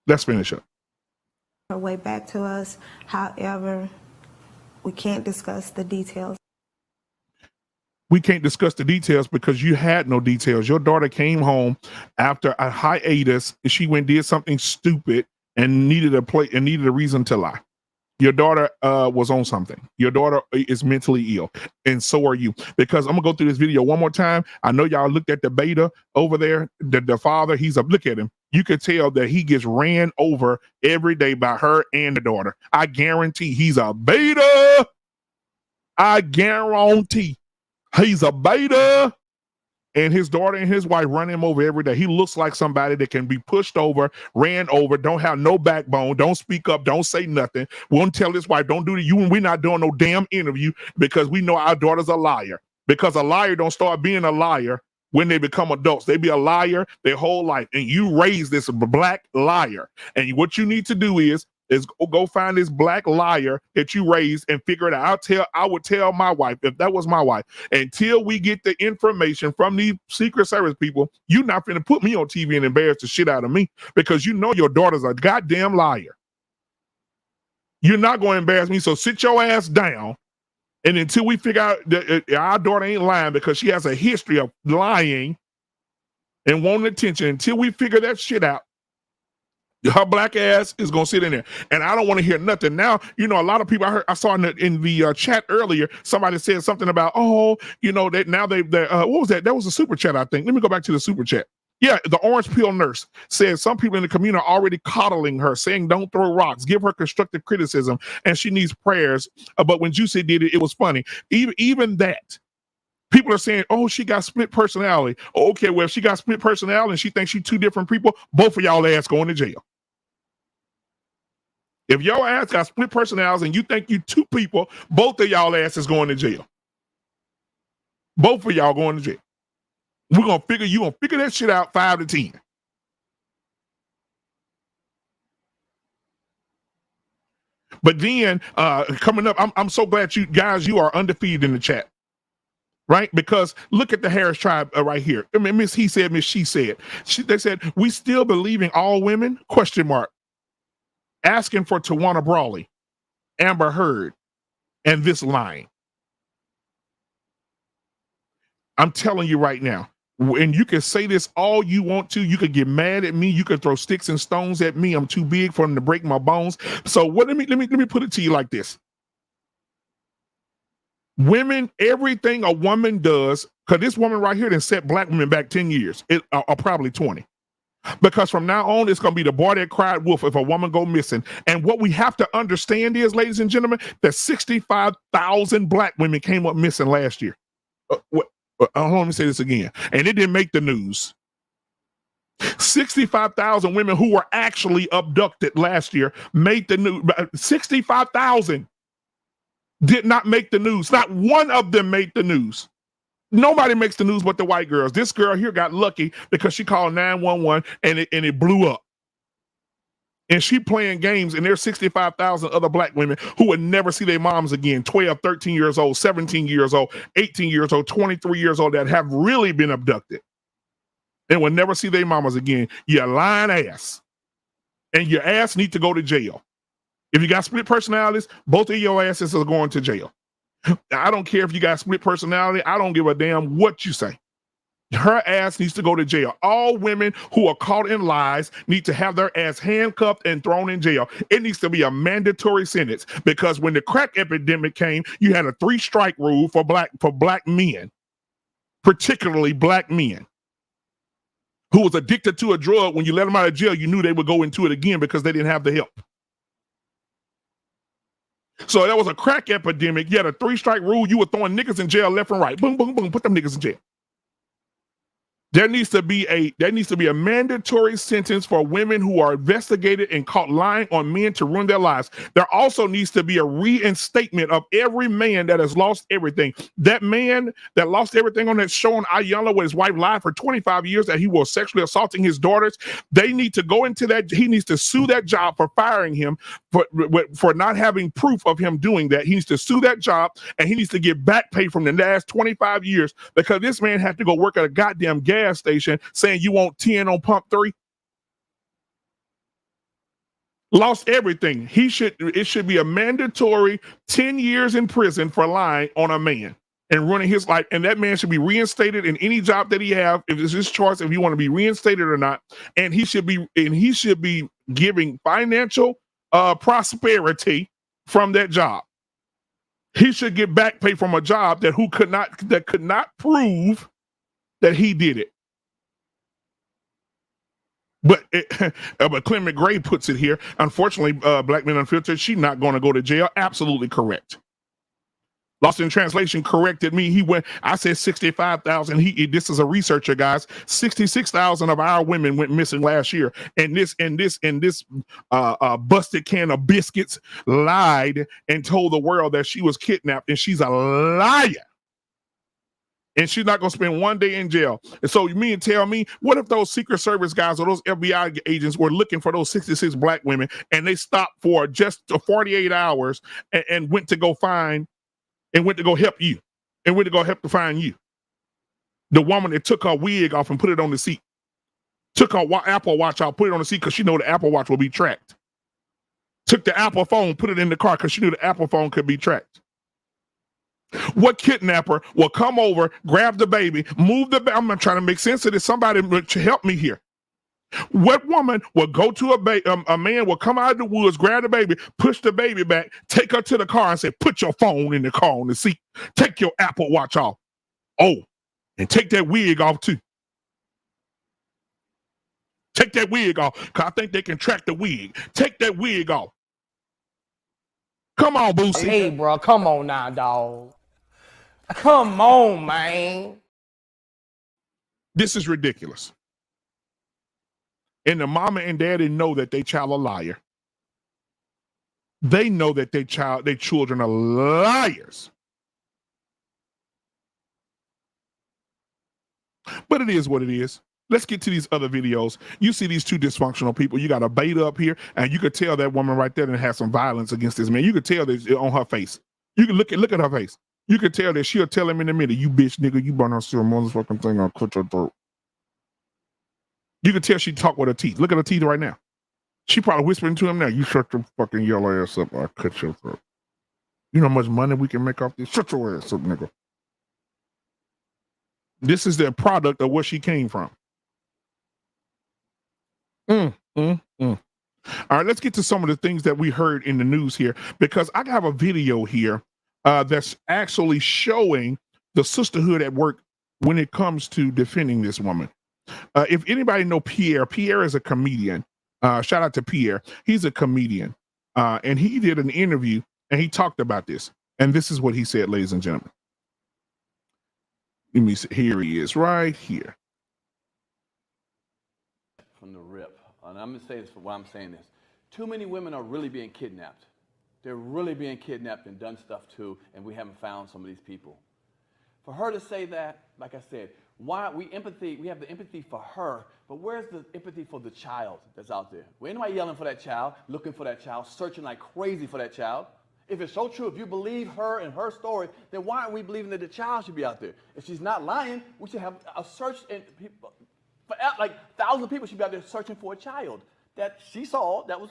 Let's finish up. Her way back to us. However, we can't discuss the details. We can't discuss the details because you had no details. Your daughter came home after a hiatus and she went and did something stupid and needed a reason to lie. Your daughter was on something. Your daughter is mentally ill, and so are you. Because I'm gonna go through this video one more time. I know y'all looked at the beta over there. The father, look at him. You could tell that he gets ran over every day by her and the daughter. I guarantee he's a beta. I guarantee. He's a beta, and his daughter and his wife run him over every day. He looks like somebody that can be pushed over, ran over, don't have no backbone, don't speak up, don't say nothing. Won't tell his wife, don't do that. You and we're not doing no damn interview because we know our daughter's a liar. Because a liar don't start being a liar when they become adults. They be a liar their whole life, and you raise this black liar. And what you need to do is is go find this black liar that you raised and figure it out. I would tell my wife, if that was my wife, until we get the information from these Secret Service people, you're not going to put me on TV and embarrass the shit out of me, because you know your daughter's a goddamn liar. You're not going to embarrass me, so sit your ass down. And until we figure out that our daughter ain't lying, because she has a history of lying and wanting attention, until we figure that shit out, her black ass is gonna sit in there, and I don't want to hear nothing. Now, you know, a lot of people I saw in the chat earlier, somebody said something about, that now what was that? That was a super chat, I think. Let me go back to the super chat. Yeah, the orange pill nurse said some people in the community are already coddling her, saying don't throw rocks, give her constructive criticism, and she needs prayers. But when Juicy did it, it was funny. Even that. People are saying, oh, she got split personality. Oh, okay, well, if she got split personality and she thinks she's two different people, both of y'all ass going to jail. If your ass got split personalities and you think you two people, both of y'all asses going to jail. Both of y'all going to jail. You gonna figure that shit out 5 to 10. But then coming up, I'm so glad you are undefeated in the chat. Right? Because look at the Harris tribe right here. I mean, Miss He said, Miss She said. They said, we still believing all women? ? Asking for Tawana Brawley, Amber Heard, and this line. I'm telling you right now, and you can say this all you want to. You could get mad at me. You could throw sticks and stones at me. I'm too big for them to break my bones. So let me put it to you like this. Women, everything a woman does, because this woman right here done set black women back 10 years, or probably 20. Because from now on, it's going to be the boy that cried wolf if a woman go missing. And what we have to understand is, ladies and gentlemen, that 65,000 black women came up missing last year. Let me say this again. And it didn't make the news. 65,000 women who were actually abducted last year made the news. 65,000 did not make the news. Not one of them made the news. Nobody makes the news but the white girls. This girl here got lucky because she called 911 and it blew up. And she playing games, and there's 65,000 other black women who would never see their moms again. 12, 13 years old, 17 years old, 18 years old, 23 years old that have really been abducted and will never see their mamas again. You lying ass. And your ass need to go to jail. If you got split personalities, both of your asses are going to jail. I don't care if you got split personality. I don't give a damn what you say. Her ass needs to go to jail. All women who are caught in lies need to have their ass handcuffed and thrown in jail. It needs to be a mandatory sentence, because when the crack epidemic came, you had a 3-strike rule for black men, particularly black men who was addicted to a drug. When you let them out of jail, you knew they would go into it again because they didn't have the help. So there was a crack epidemic. You had a 3-strike rule. You were throwing niggas in jail left and right. Boom, boom, boom. Put them niggas in jail. There needs to be a mandatory sentence for women who are investigated and caught lying on men to ruin their lives. There also needs to be a reinstatement of every man that has lost everything. That man that lost everything on that show on Ayala, where his wife lied for 25 years that he was sexually assaulting his daughters. They need to go into that. He needs to sue that job for firing him for not having proof of him doing that. He needs to sue that job, and he needs to get back pay from the last 25 years, because this man had to go work at a goddamn gas station saying you want 10 on pump 3. Lost everything. It should be a mandatory 10 years in prison for lying on a man and running his life. And that man should be reinstated in any job that he have, if it's his choice, if you want to be reinstated or not. And he should be giving financial prosperity from that job. He should get back pay from a job that could not prove that he did it. But Clem McGray puts it here. Unfortunately, Black Men Unfiltered, she's not going to go to jail. Absolutely correct. Lost in Translation corrected me. I said 65,000. This is a researcher, guys. 66,000 of our women went missing last year. And this busted can of biscuits lied and told the world that she was kidnapped, and she's a liar. And she's not going to spend one day in jail. And so you mean tell me, what if those Secret Service guys or those FBI agents were looking for those 66 black women and they stopped for just 48 hours and went to go find and went to go help you and went to go help to find you? The woman that took her wig off and put it on the seat, took her Apple Watch out, put it on the seat because she knew the Apple Watch will be tracked. Took the Apple phone, put it in the car because she knew the Apple phone could be tracked. What kidnapper will come over, grab the baby, move the baby? I'm not trying to make sense of this. Somebody to help me here. What woman will go to a man will come out of the woods, grab the baby, push the baby back, take her to the car and say, put your phone in the car on the seat. Take your Apple Watch off. Oh, and take that wig off too. Take that wig off because I think they can track the wig. Take that wig off. Come on, Boosie. Hey, bro, come on now, dog. Come on, man. This is ridiculous. And the mama and daddy know that their child a liar. They know that their children are liars. But it is what it is. Let's get to these other videos. You see these two dysfunctional people. You got a beta up here, and you could tell that woman right there that has some violence against this man. You could tell that on her face. You can look at her face. You could tell that she'll tell him in a minute, you bitch nigga, you burn her still motherfucking thing, I'll cut your throat. You can tell she talk with her teeth. Look at her teeth right now. She probably whispering to him now, you shut your fucking yellow ass up, I'll cut your throat. You know how much money we can make off this? Shut your ass up, nigga. This is the product of where she came from. All right, let's get to some of the things that we heard in the news here, because I have a video here that's actually showing the sisterhood at work when it comes to defending this woman. If anybody know Pierre is a comedian. Shout out to Pierre. He's a comedian. And he did an interview and he talked about this. And this is what he said, ladies and gentlemen. Let me see. Here he is right here. From the rip. And I'm going to say this for why I'm saying this. Too many women are really being kidnapped. They're really being kidnapped and done stuff too, and we haven't found some of these people. For her to say that, like I said, why we have the empathy for her, but where's the empathy for the child that's out there? Well, anybody yelling for that child, looking for that child, searching like crazy for that child? If it's so true, if you believe her and her story, then why aren't we believing that the child should be out there? If she's not lying, we should have a search, and people, like thousands of people should be out there searching for a child that she saw that was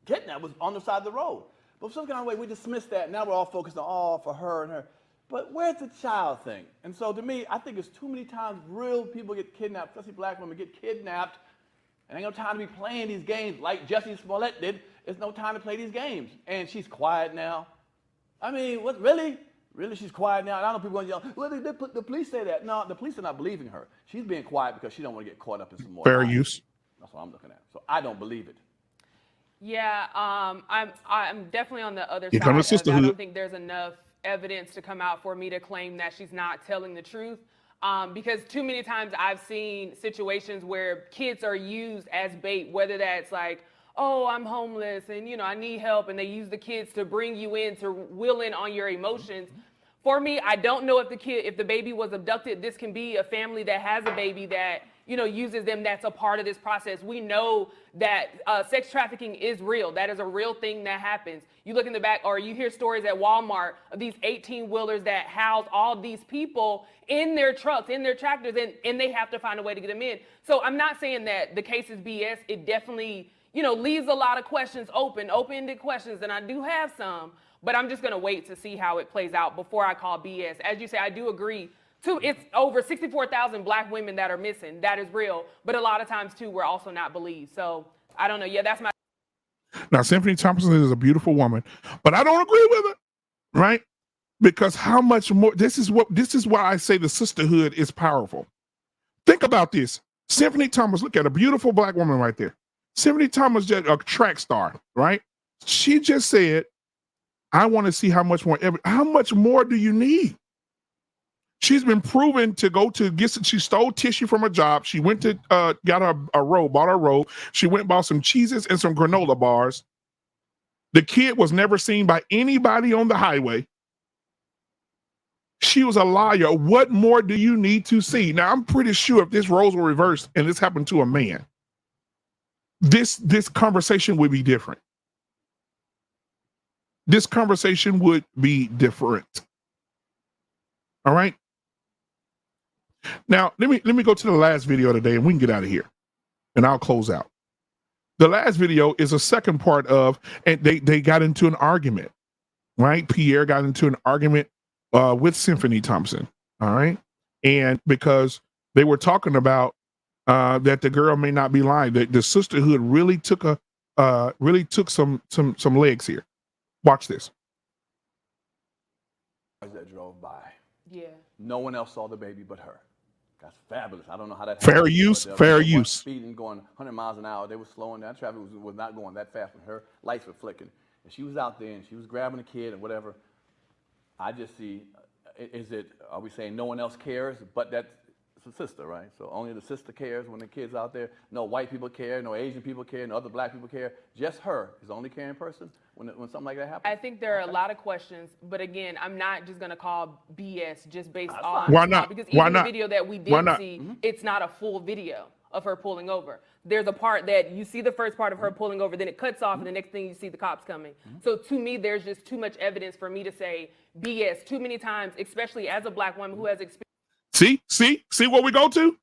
kidnapped, was on the side of the road. But some kind of way we dismiss that. Now we're all focused on for her and her. But where's the child thing? And so to me, I think it's too many times real people get kidnapped, especially black women get kidnapped, and ain't no time to be playing these games like Jussie Smollett did. It's no time to play these games. And she's quiet now. I mean, what, really? Really, she's quiet now? And I know people going to yell, well, the police say that. No, the police are not believing her. She's being quiet because she don't want to get caught up in some more. Fair use. That's what I'm looking at. So I don't believe it. Yeah, I'm definitely on the other You side come to of that. I sisterhood. don't think there's enough evidence to come out for me to claim that she's not telling the truth. Because too many times I've seen situations where kids are used as bait, whether that's like, oh, I'm homeless and, you know, I need help. And they use the kids to bring you in, to will in on your emotions. For me, I don't know if the baby was abducted. This can be a family that has a baby that, you know, uses them. That's a part of this process. We know that sex trafficking is real. That is a real thing that happens. You look in the back, or you hear stories at Walmart of these 18-wheelers that house all these people in their trucks, in their tractors, and they have to find a way to get them in. So I'm not saying that the case is BS. It definitely, you know, leaves a lot of questions open-ended questions, and I do have some, but I'm just going to wait to see how it plays out before I call BS. As you say, I do agree. It's over 64,000 black women that are missing. That is real. But a lot of times, too, we're also not believed. So I don't know. Yeah, that's my. Now, Symphony Thompson is a beautiful woman, but I don't agree with it, right? Because how much more, this is why I say the sisterhood is powerful. Think about this. Symphony Thomas, look at a beautiful black woman right there. Symphony Thomas, a track star, right? She just said, I want to see how much more do you need? She's been proven to go to she stole tissue from a job. She went to got a robe, bought a robe. She went and bought some Cheez-Its and some granola bars. The kid was never seen by anybody on the highway. She was a liar. What more do you need to see? Now, I'm pretty sure if this roles were reversed and this happened to a man, this conversation would be different. This conversation would be different. All right. Now, let me go to the last video of the day and we can get out of here and I'll close out. The last video is a second part of, and they got into an argument, right? Pierre got into an argument with Symphony Thompson. All right. And because they were talking about that the girl may not be lying, that the sisterhood really took some legs here. Watch this. That drove by. Yeah. No one else saw the baby but her. That's fabulous. I don't know how that fair happened, use. but Fair they use. Speeding, going 100 miles an hour. They were slowing down. Traffic was not going that fast when her lights were flicking. And she was out there and she was grabbing a kid and whatever. I just see, are we saying no one else cares but that sister, right? So only the sister cares when the kid's out there. No white people care, no Asian people care, no other black people care. Just her is the only caring person when something like that happens. I think there are a lot of questions, but again, I'm not just going to call BS just based on. Why not? Because Why even not? the video that we did see, it's not a full video of her pulling over. There's a part that you see the first part of her pulling over, then it cuts off, and the next thing you see the cops coming. So to me, there's just too much evidence for me to say BS too many times, especially as a black woman who has experience. See what we go to?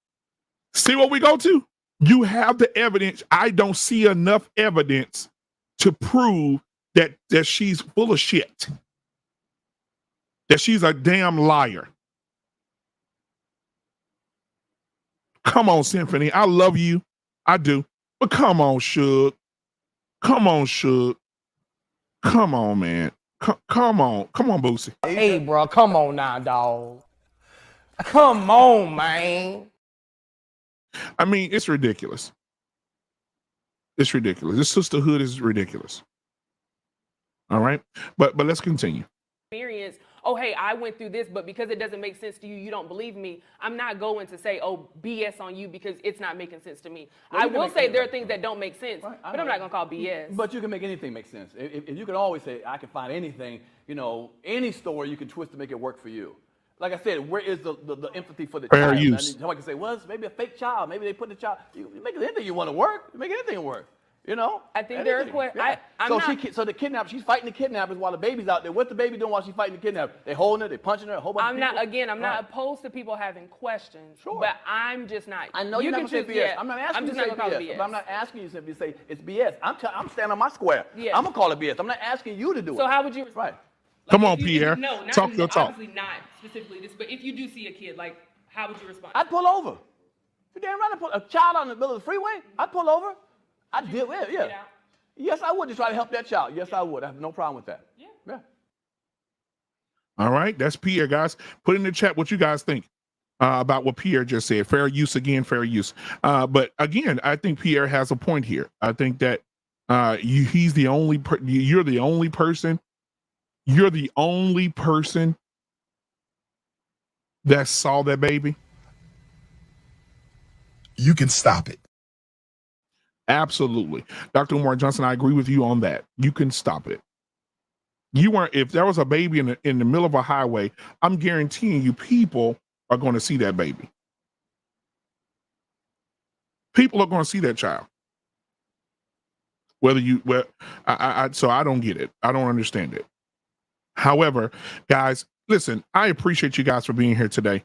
See what we go to? You have the evidence. I don't see enough evidence to prove that she's full of shit. That she's a damn liar. Come on, Symphony. I love you. I do. But come on, Suge. Come on, Suge. Come on, man. Come on. Come on, Boosie. Hey, bro, come on now, dog. Come on, man. I mean, it's ridiculous. It's ridiculous. This sisterhood is ridiculous. All right. But let's continue. Experience. Oh, hey, I went through this, but because it doesn't make sense to you, you don't believe me. I'm not going to say, oh, BS on you because it's not making sense to me. Well, I will say there are things that don't make sense, right, but I'm not going to call BS. But you can make anything make sense. If you can always say, I can find anything, any story you can twist to make it work for you. Like I said, where is the empathy for the Fair child? use. Somebody can say, well, it's maybe a fake child. Maybe they put the child. You make anything you want to work. You make anything work. I think there are questions. Yeah. So the kidnapper, she's fighting the kidnappers while the baby's out there. What's the baby doing while she's fighting the kidnapper? They holding her, they punching her, a whole bunch of people. I'm not opposed to people having questions, Sure. but I'm just not. I know you're not going to say BS. I'm not asking you to say BS. But I'm not asking you to simply say it's BS. I'm standing on my square. Yeah. I'm going to call it BS. I'm not asking you to do it. So how would you? Right. Come on, Pierre. Talk your talk. Obviously not specifically this, but if you do see a kid, how would you respond? I'd pull over. You're damn right. I'd pull a child on the middle of the freeway. I'd pull over. I'd deal with it. Yeah. Yes, I would to try to help that child. Yes, I would. I have no problem with that. Yeah. All right. That's Pierre, guys. Put in the chat what you guys think about what Pierre just said. Fair use again, fair use. But again, I think Pierre has a point here. I think that he's the only you're the only person. You're the only person that saw that baby. You can stop it. Absolutely. Dr. Umar Johnson, I agree with you on that. You can stop it. If there was a baby in the middle of a highway, I'm guaranteeing you people are going to see that baby. People are going to see that child. So I don't get it. I don't understand it. However, guys, listen, I appreciate you guys for being here today.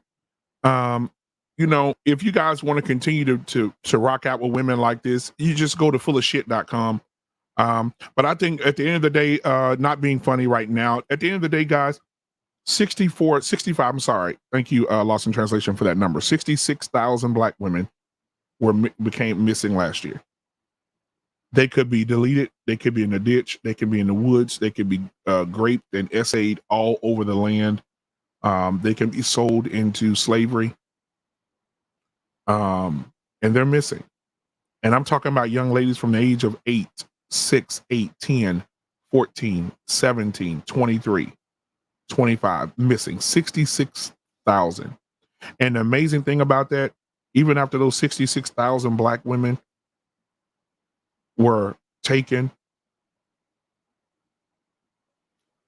If you guys want to continue to rock out with women like this, you just go to fullofshit.com. But I think at the end of the day, not being funny right now, at the end of the day, guys, 65, I'm sorry. Thank you, Lost in Translation, for that number. 66,000 black women became missing last year. They could be deleted. They could be in the ditch. They could be in the woods. They could be raped and essayed all over the land. They can be sold into slavery. And they're missing. And I'm talking about young ladies from the age of 8, 6, 8, 10, 14, 17, 23, 25, missing 66,000. And the amazing thing about that, even after those 66,000 black women were taken,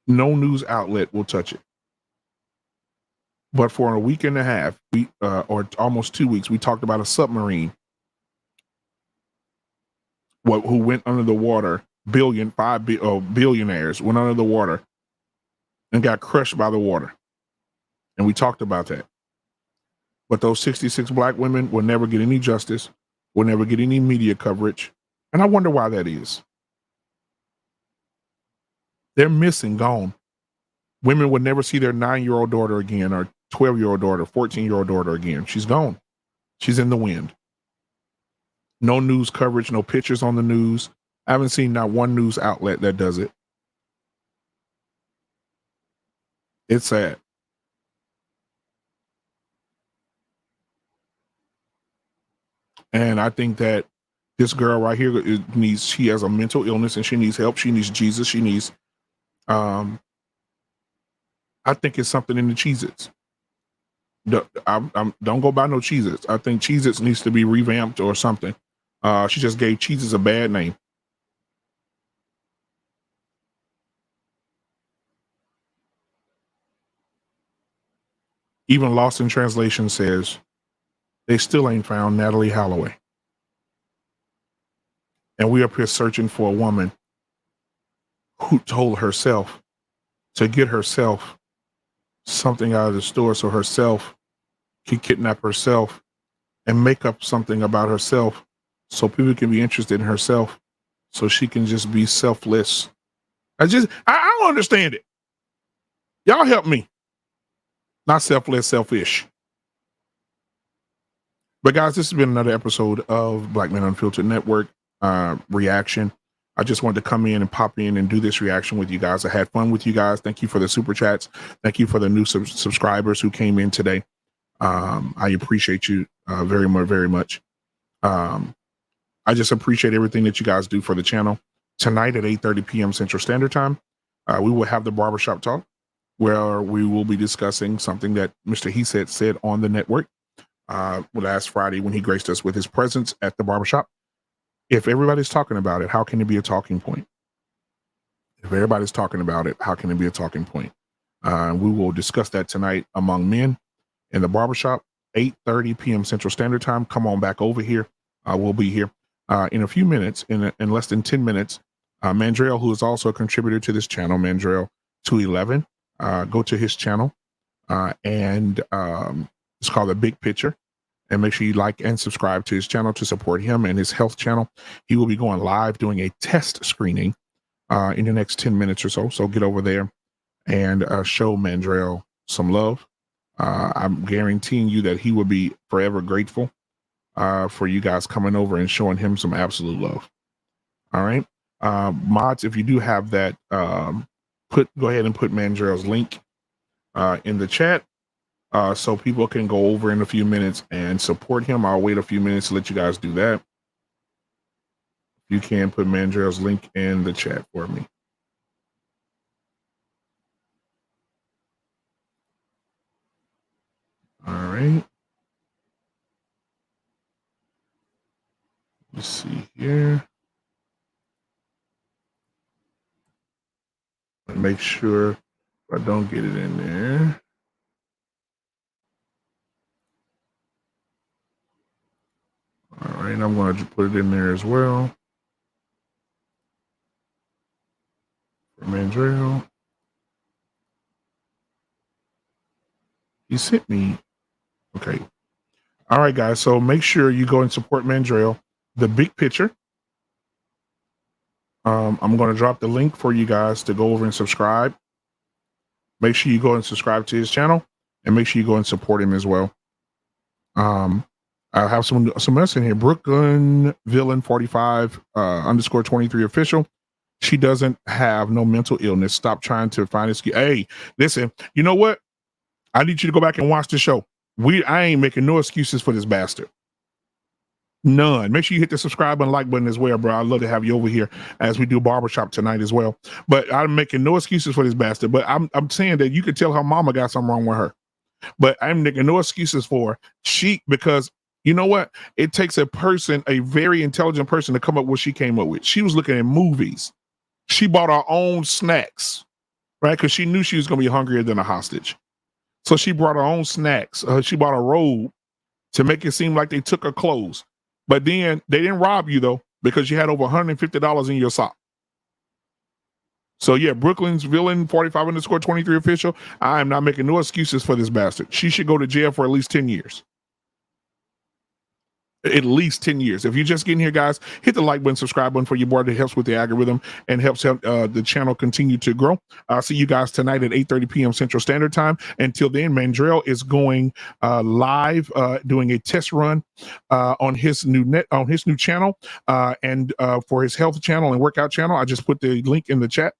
no news outlet will touch it. But for a week and a half, or almost 2 weeks, we talked about a submarine who went under the water. Billionaires went under the water and got crushed by the water. And we talked about that. But those 66 black women will never get any justice, will never get any media coverage. And I wonder why that is. They're missing, gone. Women would never see their 9-year-old daughter again, or 12-year-old daughter, 14-year-old daughter again. She's gone. She's in the wind. No news coverage, no pictures on the news. I haven't seen not one news outlet that does it. It's sad. And I think that this girl right here she has a mental illness and she needs help. She needs Jesus. She needs, I think it's something in the Cheez-Its. Don't go buy no Cheez-Its. I think Cheez-Its needs to be revamped or something. She just gave Cheez-Its a bad name. Even Lost in Translation says they still ain't found Natalie Holloway. And we up here searching for a woman who told herself to get herself something out of the store so herself can kidnap herself and make up something about herself so people can be interested in herself so she can just be selfless. I don't understand it. Y'all help me. Not selfless, selfish. But guys, this has been another episode of Black Men Unfiltered Network reaction. I just wanted to come in and pop in and do this reaction with you guys. I had fun with you guys. Thank you for the super chats. Thank you for the new subscribers who came in today. I appreciate you very much, very much. I just appreciate everything that you guys do for the channel. Tonight at 8:30 p.m. Central Standard Time, we will have the barbershop talk where we will be discussing something that Mr. He said on the network last Friday when he graced us with his presence at the barbershop. If everybody's talking about it, how can it be a talking point? If everybody's talking about it, how can it be a talking point? We will discuss that tonight among men in the barbershop, 8:30 p.m. Central Standard Time. Come on back over here. We'll be here in a few minutes, in less than 10 minutes. Mandrell, who is also a contributor to this channel, Mandrell 211, go to his channel and it's called The Big Picture. And make sure you like and subscribe to his channel to support him and his health channel. He will be going live doing a test screening in the next 10 minutes or so. So get over there and show Mandrell some love. I'm guaranteeing you that he will be forever grateful for you guys coming over and showing him some absolute love. All right. Mods, if you do have that, go ahead and put Mandrell's link in the chat. So people can go over in a few minutes and support him. I'll wait a few minutes to let you guys do that. You can put Mandrell's link in the chat for me. All right. Let's see here. Make sure I don't get it in there. All right, I'm going to put it in there as well. For Mandrell. He sent me. Okay. All right, guys. So make sure you go and support Mandrell. The Big Picture. I'm going to drop the link for you guys to go over and subscribe. Make sure you go and subscribe to his channel and make sure you go and support him as well. I have some else in here. Brooklyn Villain 45 _ 23 official. She doesn't have no mental illness. Stop trying to find excuse. Hey, listen, you know what? I need you to go back and watch the show. I ain't making no excuses for this bastard. None. Make sure you hit the subscribe and like button as well, bro. I'd love to have you over here as we do barbershop tonight as well. But I'm making no excuses for this bastard. But I'm saying that you could tell her mama got something wrong with her. But I'm making no excuses for her. Because you know what? It takes a person, a very intelligent person, to come up with what she came up with. She was looking at movies. She bought her own snacks, right? Because she knew she was going to be hungrier than a hostage. So she brought her own snacks. She bought a robe to make it seem like they took her clothes. But then they didn't rob you, though, because you had over $150 in your sock. So, yeah, Brooklyn's villain, 45_23 official. I am not making no excuses for this bastard. She should go to jail for at least 10 years. At least 10 years. If you're just getting here, guys, hit the like button, subscribe button for your boy. That helps with the algorithm and helps the channel continue to grow. I'll see you guys tonight at 8:30 p.m. Central Standard Time. Until then, Mandrell is going live, doing a test run on his new channel and for his health channel and workout channel. I just put the link in the chat.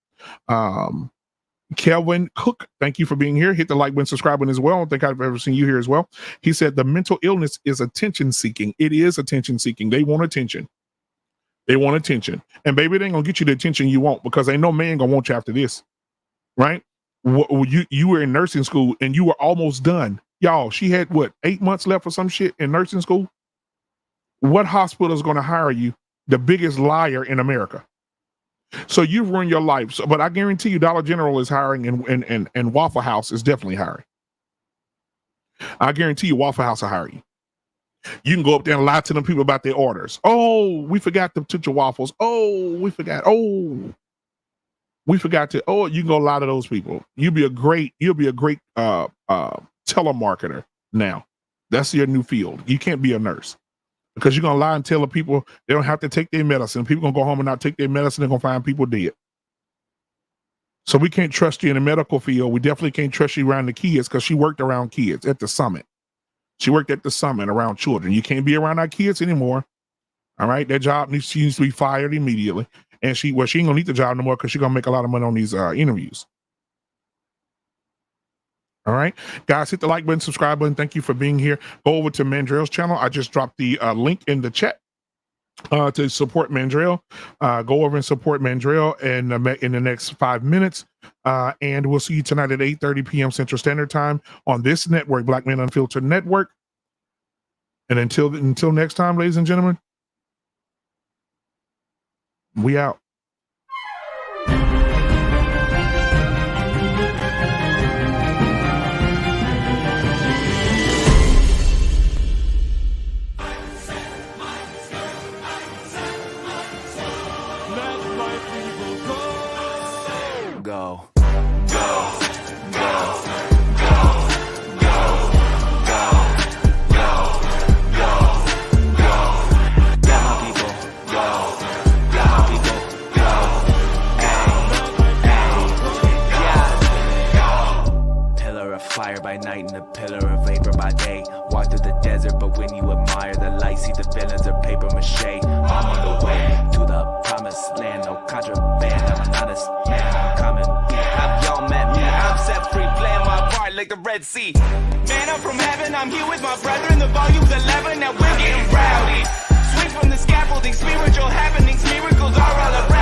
Kelvin Cook, thank you for being here. Hit the like button, subscribe button as well. I don't think I've ever seen you here as well. He said the mental illness is attention seeking. It is attention seeking. They want attention. They want attention. And baby, they ain't gonna get you the attention you want, because ain't no man gonna want you after this, right? You were in nursing school and you were almost done. Y'all, she had what, 8 months left or some shit in nursing school? What hospital is gonna hire you? The biggest liar in America. So you've ruined your life. So, but I guarantee you Dollar General is hiring and Waffle House is definitely hiring. I guarantee you Waffle House will hire you. You can go up there and lie to them people about their orders. Oh, we forgot to put your waffles. Oh, we forgot. Oh, we forgot to. Oh, you can go lie to those people. You'll be a great telemarketer now. That's your new field. You can't be a nurse. Because you're going to lie and tell the people they don't have to take their medicine. People going to go home and not take their medicine. They're going to find people dead. So we can't trust you in the medical field. We definitely can't trust you around the kids, because she worked around kids at the summit. She worked at the summit around children. You can't be around our kids anymore. All right. That job needs to be fired immediately. And she ain't going to need the job no more, because she's going to make a lot of money on these interviews. All right, guys, hit the like button, subscribe button. Thank you for being here. Go over to Mandrell's channel. I just dropped the link in the chat to support Mandrell. Go over and support Mandrell in the next 5 minutes. And we'll see you tonight at 8:30 p.m. Central Standard Time on this network, Black Men Unfiltered Network. And until next time, ladies and gentlemen, we out. Go. Fire by night and a pillar of vapor by day. Walk through the desert, but when you admire the light, see the villains are paper mache. I'm on the way to the promised land, no contraband. I'm an honest man, I'm coming. Have y'all met me? I'm set free, playing my part like the Red Sea. Man, I'm from heaven, I'm here with my brethren. The volume's 11, now we're getting rowdy. Swing from the scaffolding, spiritual happenings, miracles are all around.